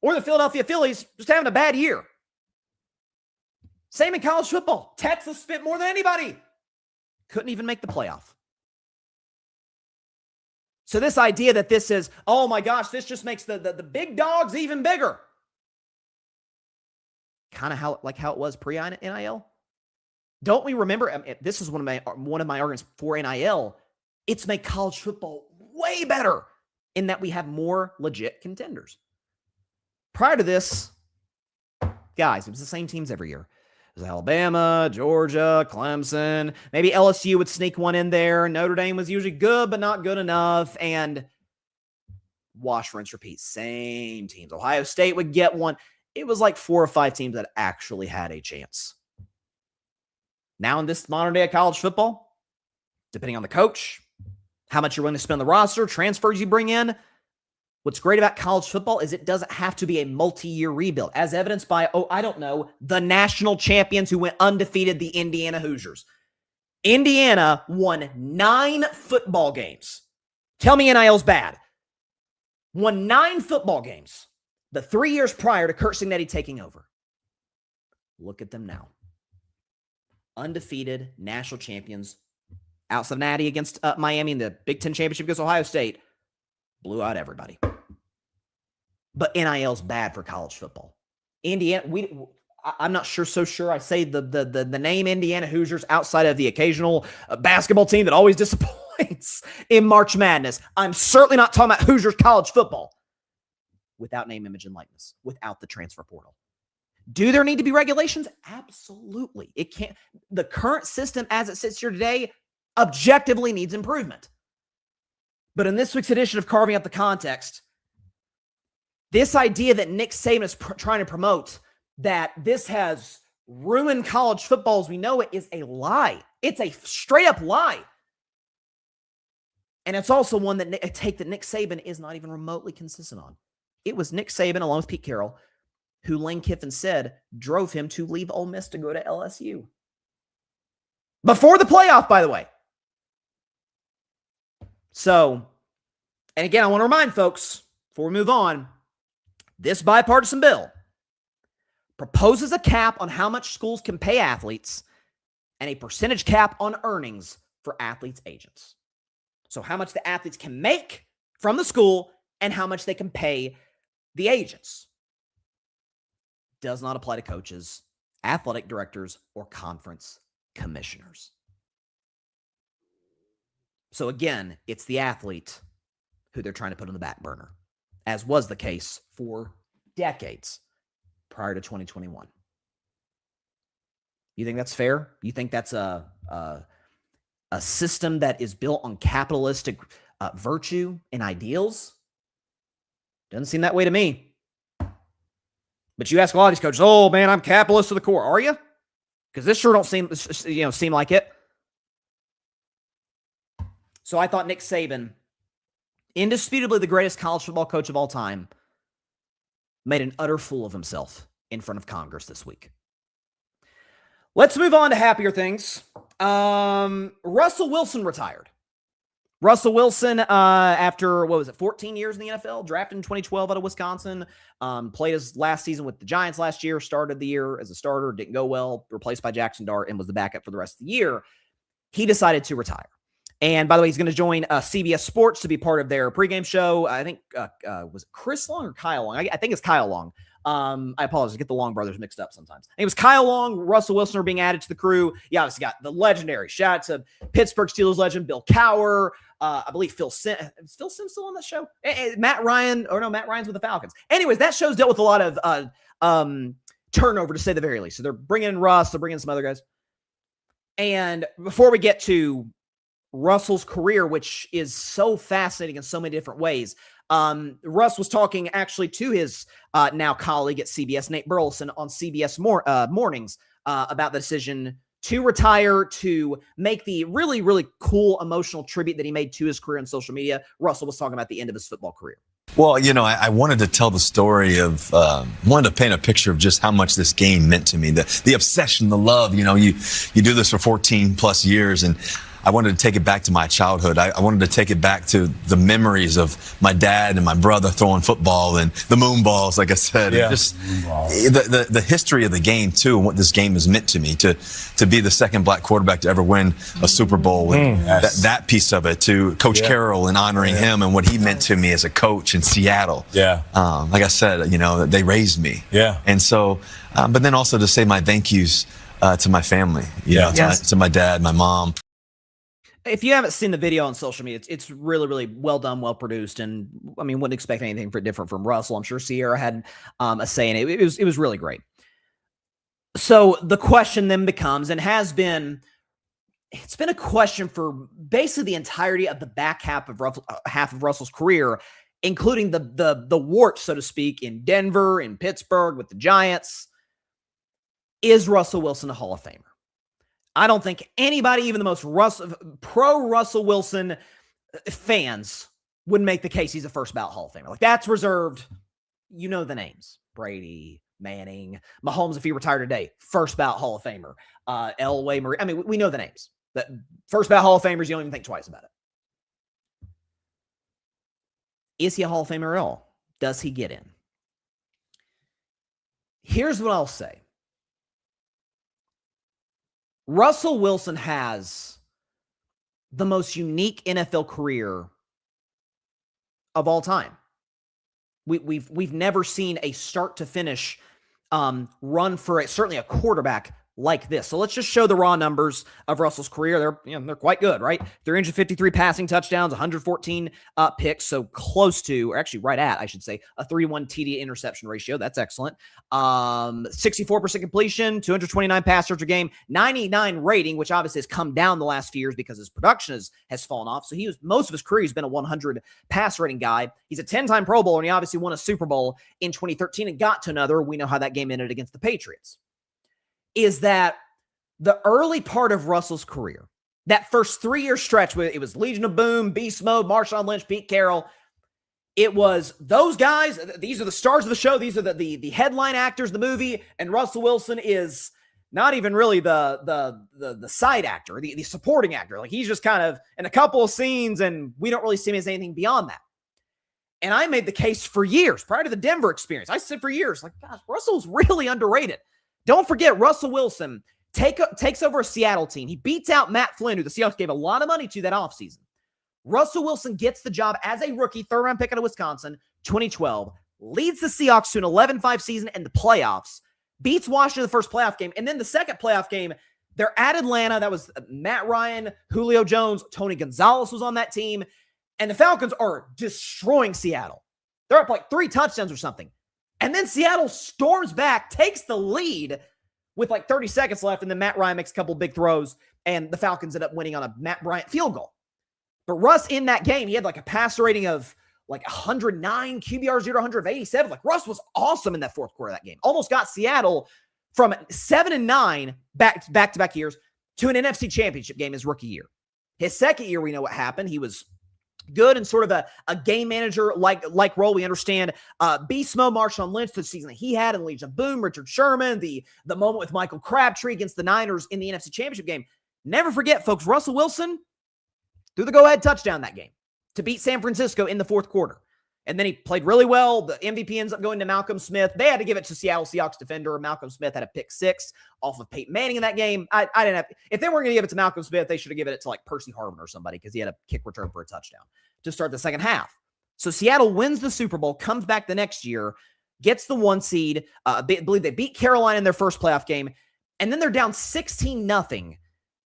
Speaker 1: Or the Philadelphia Phillies, just having a bad year. Same in college football. Texas spent more than anybody. Couldn't even make the playoff. So this idea that this is, oh my gosh, this just makes the big dogs even bigger. Kind of how it was pre-NIL. Don't we remember, this is one of my arguments for NIL, it's made college football way better in that we have more legit contenders. Prior to this, guys, it was the same teams every year. It was Alabama, Georgia, Clemson. Maybe LSU would sneak one in there. Notre Dame was usually good, but not good enough. And wash, rinse, repeat. Same teams. Ohio State would get one. It was like 4 or 5 teams that actually had a chance. Now in this modern day of college football, depending on the coach, how much you're willing to spend on the roster, transfers you bring in, what's great about college football is it doesn't have to be a multi-year rebuild, as evidenced by, the national champions who went undefeated, the Indiana Hoosiers. Indiana won 9 football games. Tell me NIL's bad. Won 9 football games the 3 years prior to Kurt Signetti taking over. Look at them now. Undefeated national champions. Out of Natty against Miami in the Big Ten Championship against Ohio State. blew out everybody. But NIL's bad for college football. Indiana, I'm not so sure I say the name Indiana Hoosiers outside of the occasional basketball team that always disappoints in March Madness. I'm certainly not talking about Hoosiers college football without name, image, and likeness, without the transfer portal. Do there need to be regulations? Absolutely. It can't. The current system as it sits here today objectively needs improvement. But in this week's edition of Carving Up the Context, this idea that Nick Saban is trying to promote, that this has ruined college football as we know it, is a lie. It's a straight up lie. And it's also one that a take that Nick Saban is not even remotely consistent on. It was Nick Saban, along with Pete Carroll, who Lane Kiffin said drove him to leave Ole Miss to go to LSU. Before the playoff, by the way. So, and again, I want to remind folks, before we move on, this bipartisan bill proposes a cap on how much schools can pay athletes and a percentage cap on earnings for athletes' agents. So how much the athletes can make from the school and how much they can pay the agents. Does not apply to coaches, athletic directors, or conference commissioners. So again, it's the athlete who they're trying to put on the back burner, as was the case for decades prior to 2021. You think that's fair? You think that's a system that is built on capitalistic virtue and ideals? Doesn't seem that way to me. But you ask a lot of these coaches, oh man, I'm capitalist to the core. Are you? Because this sure don't seem like it. So I thought Nick Saban, indisputably the greatest college football coach of all time, made an utter fool of himself in front of Congress this week. Let's move on to happier things. Russell Wilson retired. Russell Wilson, after, 14 years in the NFL, drafted in 2012 out of Wisconsin, played his last season with the Giants last year, started the year as a starter, didn't go well, replaced by Jackson Dart, and was the backup for the rest of the year. He decided to retire. And by the way, he's going to join CBS Sports to be part of their pregame show. I think, was it Chris Long or Kyle Long? I think it's Kyle Long. I apologize. I get the Long brothers mixed up sometimes. It was Kyle Long, Russell Wilson are being added to the crew. You obviously got the legendary, shout out to Pittsburgh Steelers legend Bill Cowher. I believe Phil Sims. Is Phil Sims still on that show? Matt Ryan's with the Falcons. Anyways, that show's dealt with a lot of turnover, to say the very least. So they're bringing in Russ. They're bringing in some other guys. And before we get to Russell's career, which is so fascinating in so many different ways, Russ was talking actually to his now colleague at CBS, Nate Burleson, on CBS mornings about the decision to retire, to make the really, really cool emotional tribute that he made to his career on social media. Russell was talking about the end of his football career.
Speaker 8: Well, I wanted to tell the story of, wanted to paint a picture of just how much this game meant to me, the obsession, the love. You do this for 14 plus years, and I wanted to take it back to my childhood. I wanted to take it back to the memories of my dad and my brother throwing football and the moon balls, like I said. Yeah. And just the history of the game, too, and what this game has meant to me, to be the second black quarterback to ever win a Super Bowl. And that piece of it, to Coach Carroll and honoring him and what he meant to me as a coach in Seattle. Yeah. Like I said, they raised me. Yeah. And so, but then also to say my thank yous to my family, to my dad, my mom.
Speaker 1: If you haven't seen the video on social media, it's really, really well done, well produced, and I mean, wouldn't expect anything different from Russell. I'm sure Sierra had a say in it. It was really great. So the question then becomes, and has been, it's been a question for basically the entirety of the back half of Russell's career, including the warts, so to speak, in Denver, in Pittsburgh, with the Giants. Is Russell Wilson a Hall of Famer? I don't think anybody, even the most pro-Russell Wilson fans, would make the case he's a first ballot Hall of Famer. Like, that's reserved. You know the names. Brady, Manning, Mahomes, if he retired today, first ballot Hall of Famer. Elway, Marie. I mean, we know the names. That first ballot Hall of Famers, you don't even think twice about it. Is he a Hall of Famer at all? Does he get in? Here's what I'll say. Russell Wilson has the most unique NFL career of all time. We've never seen a start to finish run for certainly a quarterback like this. So let's just show the raw numbers of Russell's career. They're quite good, right? 353 passing touchdowns, 114 picks, so close to, or actually right at, I should say, a 3-1 TD interception ratio. That's excellent. 64% completion, 229 pass yards a game, 99 rating, which obviously has come down the last few years because his production has fallen off. So most of his career, he's been a 100 pass rating guy. He's a 10-time Pro Bowler, and he obviously won a Super Bowl in 2013 and got to another. We know how that game ended against the Patriots. Is that the early part of Russell's career, that first 3-year stretch where it was Legion of Boom, Beast Mode, Marshawn Lynch, Pete Carroll, it was those guys. These are the stars of the show. These are the headline actors of the movie, and Russell Wilson is not even really the side actor, the supporting actor. Like, he's just kind of in a couple of scenes, and we don't really see him as anything beyond that. And I made the case for years prior to the Denver experience. I said for years, like, gosh, Russell's really underrated. Don't forget, Russell Wilson takes over a Seattle team. He beats out Matt Flynn, who the Seahawks gave a lot of money to that offseason. Russell Wilson gets the job as a rookie, third-round pick out of Wisconsin, 2012, leads the Seahawks to an 11-5 season in the playoffs, beats Washington the first playoff game, and then the second playoff game, they're at Atlanta. That was Matt Ryan, Julio Jones, Tony Gonzalez was on that team, and the Falcons are destroying Seattle. They're up like 3 touchdowns or something. And then Seattle storms back, takes the lead with like 30 seconds left, and then Matt Ryan makes a couple big throws, and the Falcons end up winning on a Matt Bryant field goal. But Russ in that game, he had like a passer rating of like 109, QBR 0 to 187. Like, Russ was awesome in that fourth quarter of that game. Almost got Seattle from 7-9 back-to-back years to an NFC Championship game his rookie year. His second year, we know what happened. He was good and sort of a game manager like role. We understand Beast Mode, Marshawn Lynch, the season that he had in Legion of Boom, Richard Sherman, the moment with Michael Crabtree against the Niners in the NFC Championship game. Never forget, folks, Russell Wilson threw the go-ahead touchdown that game to beat San Francisco in the fourth quarter. And then he played really well. The MVP ends up going to Malcolm Smith. They had to give it to Seattle Seahawks defender. Malcolm Smith had a pick 6 off of Peyton Manning in that game. I didn't have, if they weren't going to give it to Malcolm Smith, they should have given it to like Percy Harvin or somebody, because he had a kick return for a touchdown to start the second half. So Seattle wins the Super Bowl, comes back the next year, gets the 1 seed. I believe they beat Carolina in their first playoff game. And then they're down 16-0.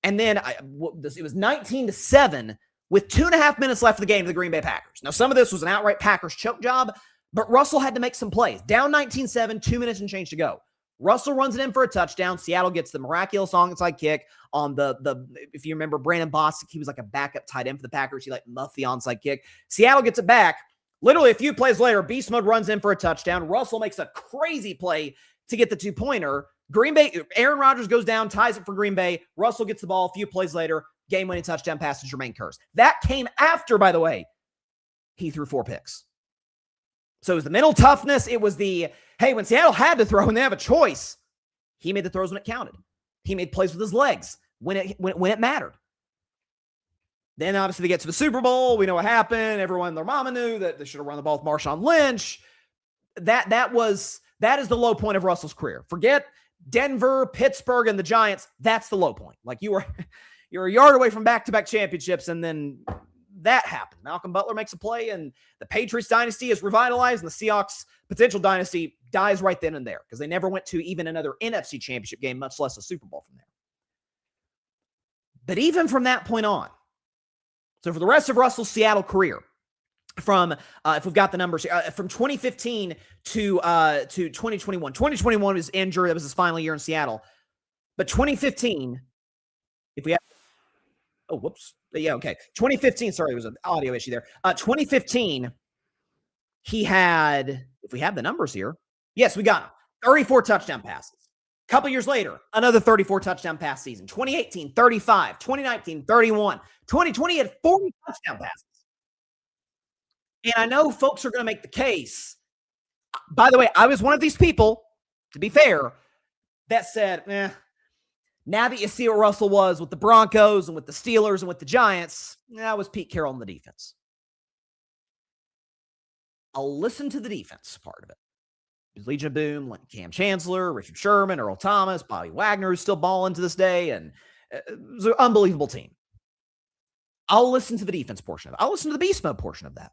Speaker 1: And then it was 19-7 with 2.5 minutes left of the game to the Green Bay Packers. Now, some of this was an outright Packers choke job, but Russell had to make some plays. Down 19-7, 2 minutes and change to go. Russell runs it in for a touchdown. Seattle gets the miraculous onside kick on if you remember, Brandon Bostic, he was like a backup tight end for the Packers. He like muffed the onside kick. Seattle gets it back. Literally a few plays later, Beast Mode runs in for a touchdown. Russell makes a crazy play to get the 2-pointer. Green Bay, Aaron Rodgers goes down, ties it for Green Bay. Russell gets the ball a few plays later. Game-winning touchdown pass to Jermaine Kearse. That came after, by the way, he threw 4 picks. So it was the mental toughness. It was hey, when Seattle had to throw and they have a choice, he made the throws when it counted. He made plays with his legs when it mattered. Then obviously they get to the Super Bowl. We know what happened. Everyone and their mama knew that they should have run the ball with Marshawn Lynch. That is the low point of Russell's career. Forget Denver, Pittsburgh, and the Giants. That's the low point. Like, you're a yard away from back-to-back championships, and then that happened. Malcolm Butler makes a play, and the Patriots dynasty is revitalized, and the Seahawks potential dynasty dies right then and there, because they never went to even another NFC championship game, much less a Super Bowl from there. But even from that point on, so for the rest of Russell's Seattle career, from if we've got the numbers here, from 2015 to 2021. 2021 was injured. That was his final year in Seattle. But 2015, if we have, oh, whoops. Yeah, okay. 2015, sorry, there was an audio issue there. 2015, he had, if we have the numbers here, yes, we got him. 34 touchdown passes. A couple years later, another 34 touchdown pass season. 2018, 35. 2019, 31. 2020 had 40 touchdown passes. And I know folks are going to make the case. By the way, I was one of these people, to be fair, that said, now that you see what Russell was with the Broncos and with the Steelers and with the Giants, that was Pete Carroll in the defense. I'll listen to the defense part of it. Legion of Boom, Cam Chancellor, Richard Sherman, Earl Thomas, Bobby Wagner, who's still balling to this day, and it was an unbelievable team. I'll listen to the defense portion of it. I'll listen to the beast mode portion of that.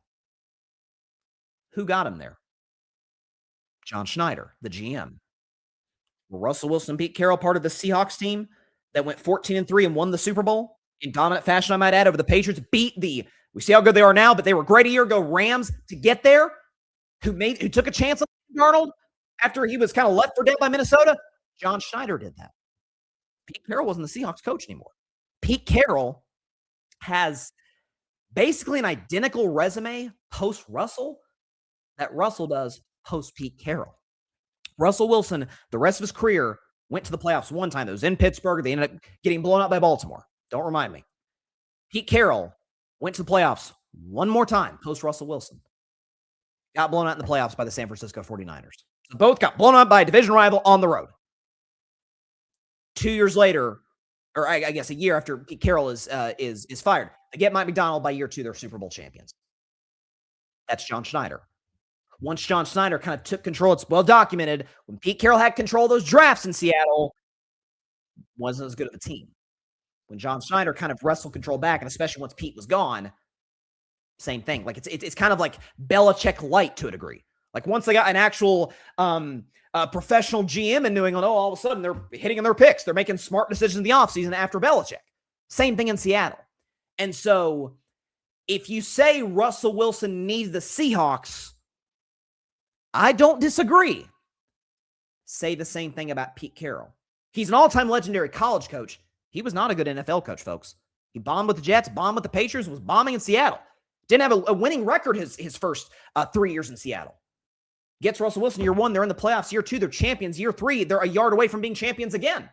Speaker 1: Who got him there? John Schneider, the GM. Were Russell Wilson and Pete Carroll part of the Seahawks team that went 14-3 and won the Super Bowl in dominant fashion, I might add, over the Patriots, we see how good they are now, but they were great a year ago, Rams, to get there, who took a chance on Darnold after he was kind of left for dead by Minnesota? John Schneider did that. Pete Carroll wasn't the Seahawks coach anymore. Pete Carroll has basically an identical resume post-Russell that Russell does post-Pete Carroll. Russell Wilson, the rest of his career, went to the playoffs one time. It was in Pittsburgh. They ended up getting blown out by Baltimore. Don't remind me. Pete Carroll went to the playoffs one more time post-Russell Wilson. Got blown out in the playoffs by the San Francisco 49ers. So both got blown out by a division rival on the road. 2 years later, or I guess a year after Pete Carroll is fired, they get Mike McDonald. By year 2, they're Super Bowl champions. That's John Schneider. Once John Schneider kind of took control, it's well documented, when Pete Carroll had control of those drafts in Seattle, wasn't as good of a team. When John Schneider kind of wrestled control back, and especially once Pete was gone, same thing. Like it's kind of like Belichick light to a degree. Like once they got an actual professional GM in New England, all of a sudden they're hitting in their picks. They're making smart decisions in the offseason after Belichick. Same thing in Seattle. And so if you say Russell Wilson needs the Seahawks, I don't disagree. Say the same thing about Pete Carroll. He's an all-time legendary college coach. He was not a good NFL coach, folks. He bombed with the Jets, bombed with the Patriots, was bombing in Seattle. Didn't have a winning record his first 3 years in Seattle. Gets Russell Wilson year 1, they're in the playoffs. Year 2, they're champions. Year 3, they're a yard away from being champions again.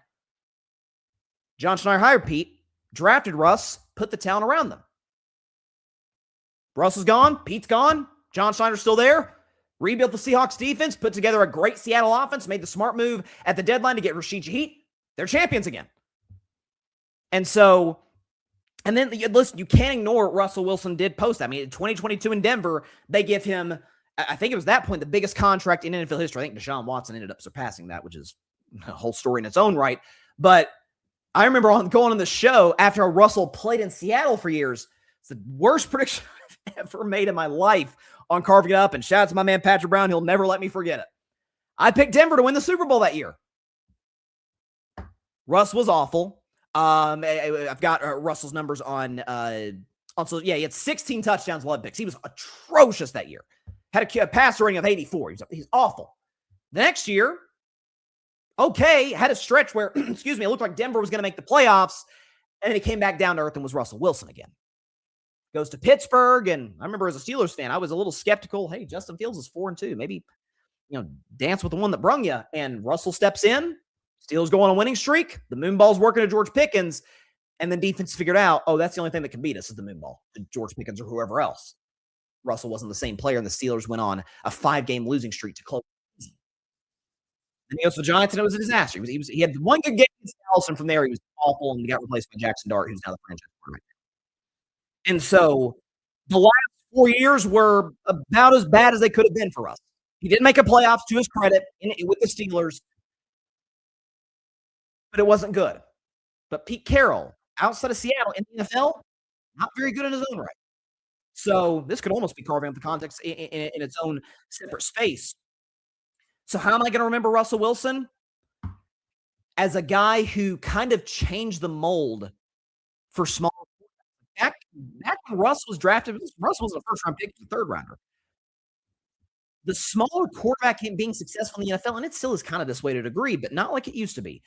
Speaker 1: John Schneider hired Pete, drafted Russ, put the talent around them. Russ is gone. Pete's gone. John Schneider's still there. Rebuilt the Seahawks defense, put together a great Seattle offense, made the smart move at the deadline to get Rashid Shaheed. They're champions again. And so, and then listen, you can't ignore what Russell Wilson did post that. I mean, in 2022 in Denver, they give him, I think it was that point, the biggest contract in NFL history. I think Deshaun Watson ended up surpassing that, which is a whole story in its own right. But I remember going on the show after Russell played in Seattle for years. It's the worst prediction I've ever made in my life on Carving It Up. And shout out to my man, Patrick Brown. He'll never let me forget it. I picked Denver to win the Super Bowl that year. Russ was awful. I've got Russell's numbers on so yeah, he had 16 touchdowns, 11 picks. He was atrocious that year. Had a passer rating of 84. He's awful. The next year, okay, had a stretch where, excuse me, it looked like Denver was going to make the playoffs, and then he came back down to earth and was Russell Wilson again. Goes to Pittsburgh, and I remember as a Steelers fan, I was a little skeptical. Hey, Justin Fields is 4-2. Maybe, dance with the one that brung you. And Russell steps in. Steelers go on a winning streak. The moon ball's working to George Pickens. And then defense figured out, that's the only thing that can beat us is the moon ball, to George Pickens or whoever else. Russell wasn't the same player, and the Steelers went on a 5-game losing streak to close the season. Then he goes to the Giants, and it was a disaster. He had one good game against Dallas, and from there he was awful, and he got replaced by Jackson Dart, who's now the franchise quarterback. And so the last 4 years were about as bad as they could have been for us. He didn't make a playoffs, to his credit, with the Steelers, but it wasn't good. But Pete Carroll, outside of Seattle in the NFL, not very good in his own right. So this could almost be carving up the context in its own separate space. So how am I going to remember Russell Wilson? As a guy who kind of changed the mold for small. Back when Russ was drafted, Russ wasn't a first-round pick, he was a third-rounder. The smaller quarterback being successful in the NFL, and it still is kind of this way to a degree, but not like it used to be,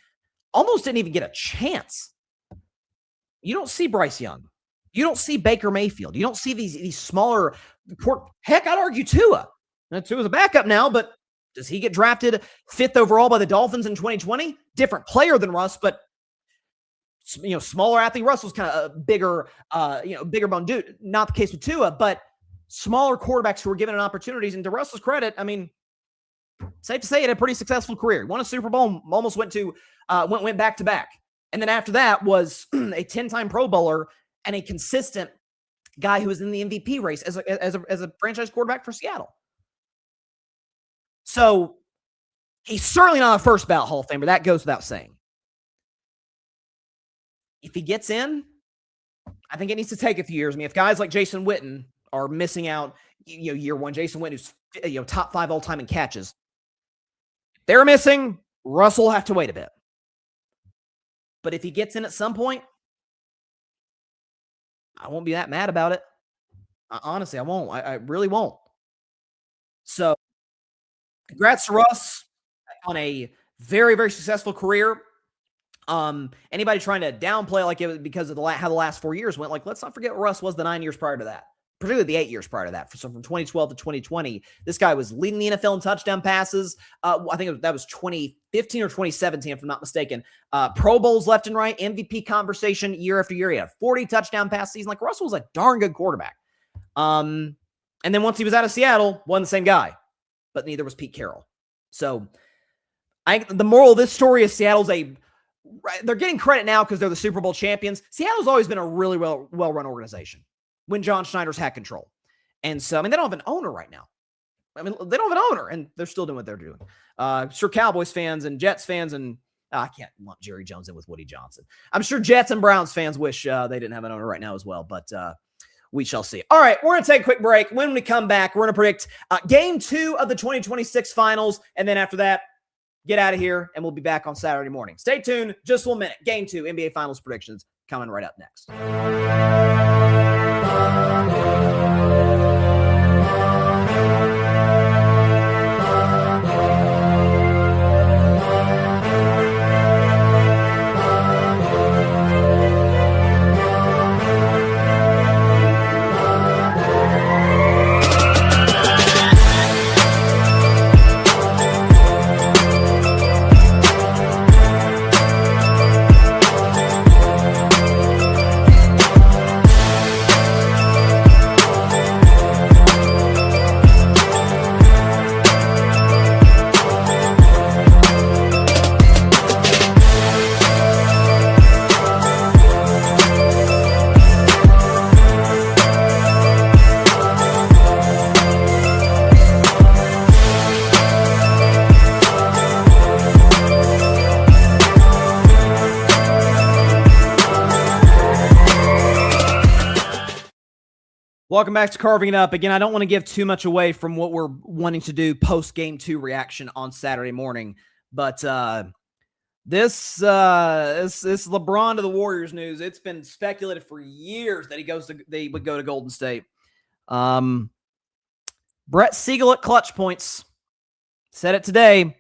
Speaker 1: almost didn't even get a chance. You don't see Bryce Young. You don't see Baker Mayfield. You don't see these smaller heck, I'd argue Tua. Now, Tua's a backup now, but does he get drafted 5th overall by the Dolphins in 2020? Different player than Russ, but smaller athlete. Russell's kind of a bigger bone dude. Not the case with Tua, but smaller quarterbacks who were given opportunities. And to Russell's credit, I mean, safe to say, he had a pretty successful career. He won a Super Bowl, almost went back to back. And then after that was a 10-time Pro Bowler and a consistent guy who was in the MVP race as a franchise quarterback for Seattle. So he's certainly not a first ballot Hall of Famer. That goes without saying. If he gets in, I think it needs to take a few years. I mean, if guys like Jason Witten are missing out year one. Jason Witten, who's top 5 all time in catches. They're missing. Russell will have to wait a bit. But if he gets in at some point, I won't be that mad about it. Honestly, I won't. I really won't. So, congrats to Russ on a very, very successful career. Anybody trying to downplay like it was because of how the last 4 years went, like, let's not forget what Russ was the 9 years prior to that, particularly the 8 years prior to that. So from 2012 to 2020, this guy was leading the NFL in touchdown passes. I think that was 2015 or 2017, if I'm not mistaken. Pro Bowls left and right, MVP conversation year after year. He had a 40 touchdown pass season. Like, Russell was a darn good quarterback. And then once he was out of Seattle, wasn't the same guy, but neither was Pete Carroll. So the moral of this story is they're getting credit now because they're the Super Bowl champions. Seattle's always been a really well-run organization when John Schneider's had control. And so, they don't have an owner right now. They don't have an owner, and they're still doing what they're doing. Sure, Cowboys fans and Jets fans, and I can't lump Jerry Jones in with Woody Johnson. I'm sure Jets and Browns fans wish they didn't have an owner right now as well, but we shall see. All right, we're going to take a quick break. When we come back, we're going to predict Game 2 of the 2026 Finals, and then after that, get out of here, and we'll be back on Saturday morning. Stay tuned. Just 1 minute. Game 2 NBA Finals predictions coming right up next. Welcome back to Carving It Up. Again, I don't want to give too much away from what we're wanting to do post-Game 2 reaction on Saturday morning, but this LeBron to the Warriors news, it's been speculated for years that they would go to Golden State. Brett Siegel at Clutch Points said it today.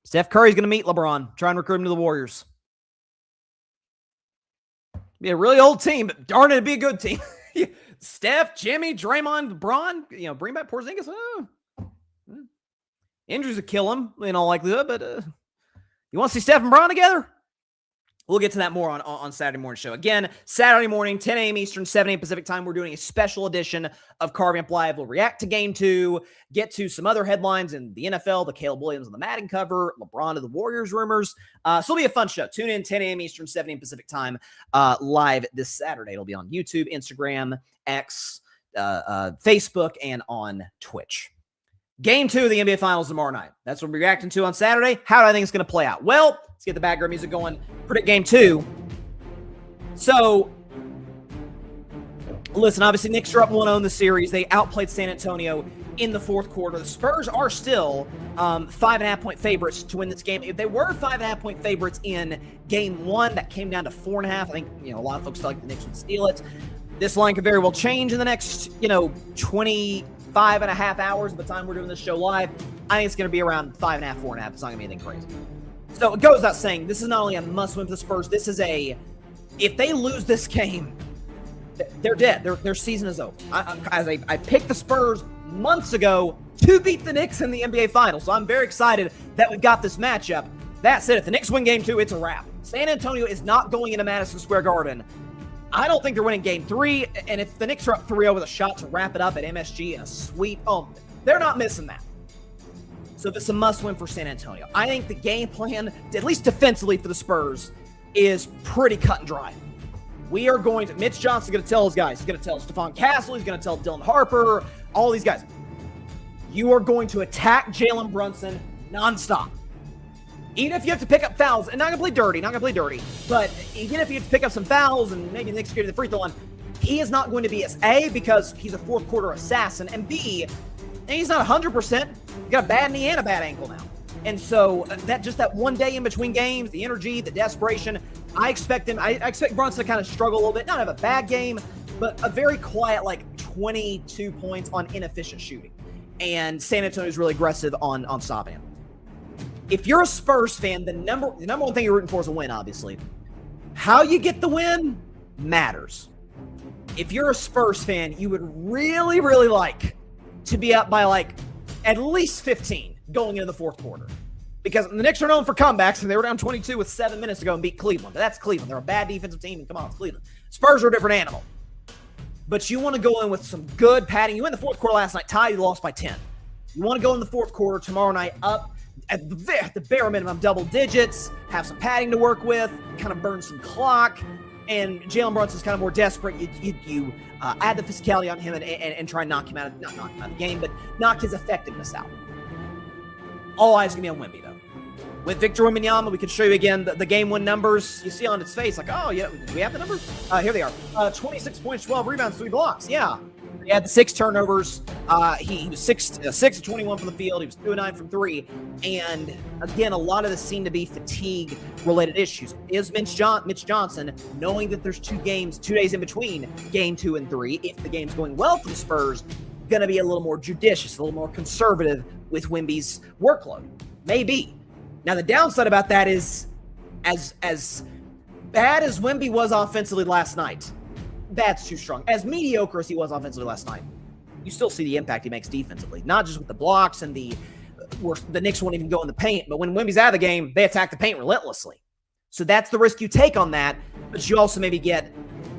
Speaker 1: Steph Curry's going to meet LeBron, try and recruit him to the Warriors. Be a really old team, but darn it'd be a good team. Steph, Jimmy, Draymond, LeBron, bring back Porzingis. Injuries would kill him in all likelihood, but you want to see Steph and Bron together? We'll get to that more on Saturday morning show. Again, Saturday morning, 10 a.m. Eastern, 7 a.m. Pacific time, we're doing a special edition of Carving Up Live. We'll react to Game 2, get to some other headlines in the NFL, the Caleb Williams on the Madden cover, LeBron to the Warriors rumors. So it'll be a fun show. Tune in 10 a.m. Eastern, 7 a.m. Pacific time, live this Saturday. It'll be on YouTube, Instagram, X, Facebook, and on Twitch. Game 2 of the NBA Finals tomorrow night. That's what we're reacting to on Saturday. How do I think it's going to play out? Well, let's get the background music going. Predict Game 2. So, listen, obviously, Knicks are up 1-0 in the series. They outplayed San Antonio in the fourth quarter. The Spurs are still 5.5-point favorites to win this game. If they were 5.5-point favorites in Game 1, that came down to 4.5. I think, a lot of folks felt like the Knicks would steal it. This line could very well change in the next, 25 and a half hours by the time we're doing this show live. I think it's going to be around 5.5, 4.5. It's not going to be anything crazy. So it goes without saying, this is not only a must-win for the Spurs, this is if they lose this game, they're dead. Their season is over. I picked the Spurs months ago to beat the Knicks in the NBA Finals, so I'm very excited that we've got this matchup. That said, if the Knicks win Game 2, it's a wrap. San Antonio is not going into Madison Square Garden. I don't think they're winning Game 3, and if the Knicks are up 3-0 with a shot to wrap it up at MSG in a sweep, they're not missing that. So it's a must-win for San Antonio. I think the game plan, at least defensively for the Spurs, is pretty cut and dry. Mitch Johnson's going to tell his guys. He's going to tell Stephon Castle. He's going to tell Dylan Harper, all these guys. You are going to attack Jalen Brunson nonstop. Even if you have to pick up fouls, and not going to play dirty, but even if you have to pick up some fouls and maybe the Knicks get to the free throw line, he is not going to be as A, because he's a fourth quarter assassin, and B, he's not 100%. He's got a bad knee and a bad ankle now. And so that one day in between games, the energy, the desperation, I expect Brunson to kind of struggle a little bit, not have a bad game, but a very quiet, like 22 points on inefficient shooting. And San Antonio is really aggressive on Saban. If you're a Spurs fan, the number one thing you're rooting for is a win, obviously. How you get the win matters. If you're a Spurs fan, you would really, really like to be up by like at least 15 going into the fourth quarter. Because the Knicks are known for comebacks, and they were down 22 with 7 minutes to go and beat Cleveland. But that's Cleveland. They're a bad defensive team, and come on, it's Cleveland. Spurs are a different animal. But you want to go in with some good padding. You went in the fourth quarter last night, tied, you lost by 10. You want to go in the fourth quarter tomorrow night up at the bare minimum double digits, have some padding to work with, kind of burn some clock, and Jalen Brunson's kind of more desperate. You add the physicality on him and try and not knock him out of the game, but knock his effectiveness out. All eyes going to be on Wemby, though. With Victor Wembanyama, we can show you again the game win numbers. You see on its face, like, oh, yeah, do we have the numbers? Here they are. 26 points, 12 rebounds, 3 blocks. Yeah. He had the 6 turnovers. He was 6 of 21 from the field. He was 2 of 9 from 3. And, again, a lot of this seemed to be fatigue-related issues. Is Mitch Johnson, knowing that there's 2 days in between game 2 and 3, if the game's going well for the Spurs, going to be a little more judicious, a little more conservative with Wemby's workload? Maybe. Now, the downside about that is, as bad as Wemby was offensively last night, bad's too strong. As mediocre as he was offensively last night, you still see the impact he makes defensively, not just with the blocks and the Knicks won't even go in the paint, but when Wemby's out of the game, they attack the paint relentlessly. So that's the risk you take on that, but you also maybe get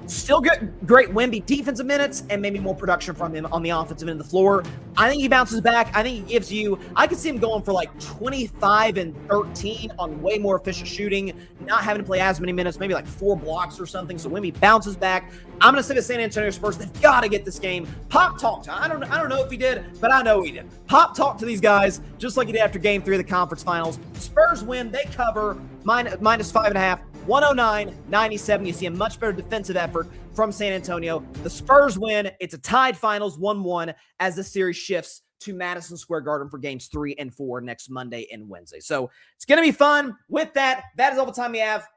Speaker 1: still get great Wemby defensive minutes and maybe more production from him on the offensive end of the floor. I think he bounces back. I think he gives you, I could see him going for like 25 and 13 on way more efficient shooting, not having to play as many minutes, maybe like 4 blocks or something. So Wemby bounces back. I'm going to say the San Antonio Spurs, they've got to get this game. Pop talked. I don't know if he did, but I know he did. Pop talked to these guys just like he did after game 3 of the conference finals. Spurs win. They cover minus 5.5. 109-97. You see a much better defensive effort from San Antonio. The Spurs win. It's a tied finals, 1-1, as the series shifts to Madison Square Garden for games 3 and 4 next Monday and Wednesday. So it's going to be fun. With that is all the time we have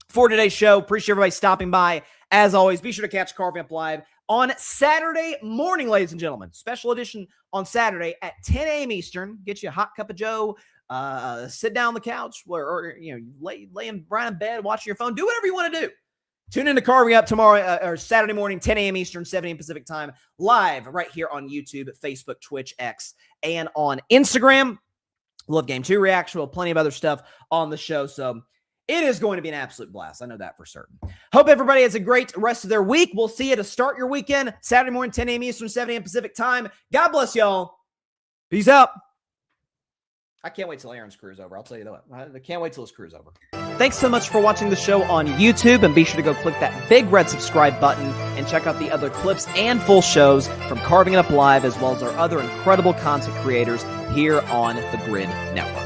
Speaker 1: for today's show. Appreciate everybody stopping by. As always, be sure to catch Carving Up Live on Saturday morning, ladies and gentlemen. Special edition on Saturday at 10 a.m. Eastern. Get you a hot cup of joe. Sit down on the couch or lay right in bed, watching your phone, do whatever you want to do. Tune in to Carving Up tomorrow or Saturday morning, 10 a.m. Eastern, 7 a.m. Pacific time, live right here on YouTube, Facebook, Twitch, X, and on Instagram. Love Game 2 reaction. We'll have plenty of other stuff on the show. So it is going to be an absolute blast. I know that for certain. Hope everybody has a great rest of their week. We'll see you to start your weekend, Saturday morning, 10 a.m. Eastern, 7 a.m. Pacific time. God bless y'all. Peace out. I can't wait till Aaron's career is over. I'll tell you that. I can't wait till his career is over. Thanks so much for watching the show on YouTube, and be sure to go click that big red subscribe button and check out the other clips and full shows from Carving It Up Live, as well as our other incredible content creators here on the Grid Network.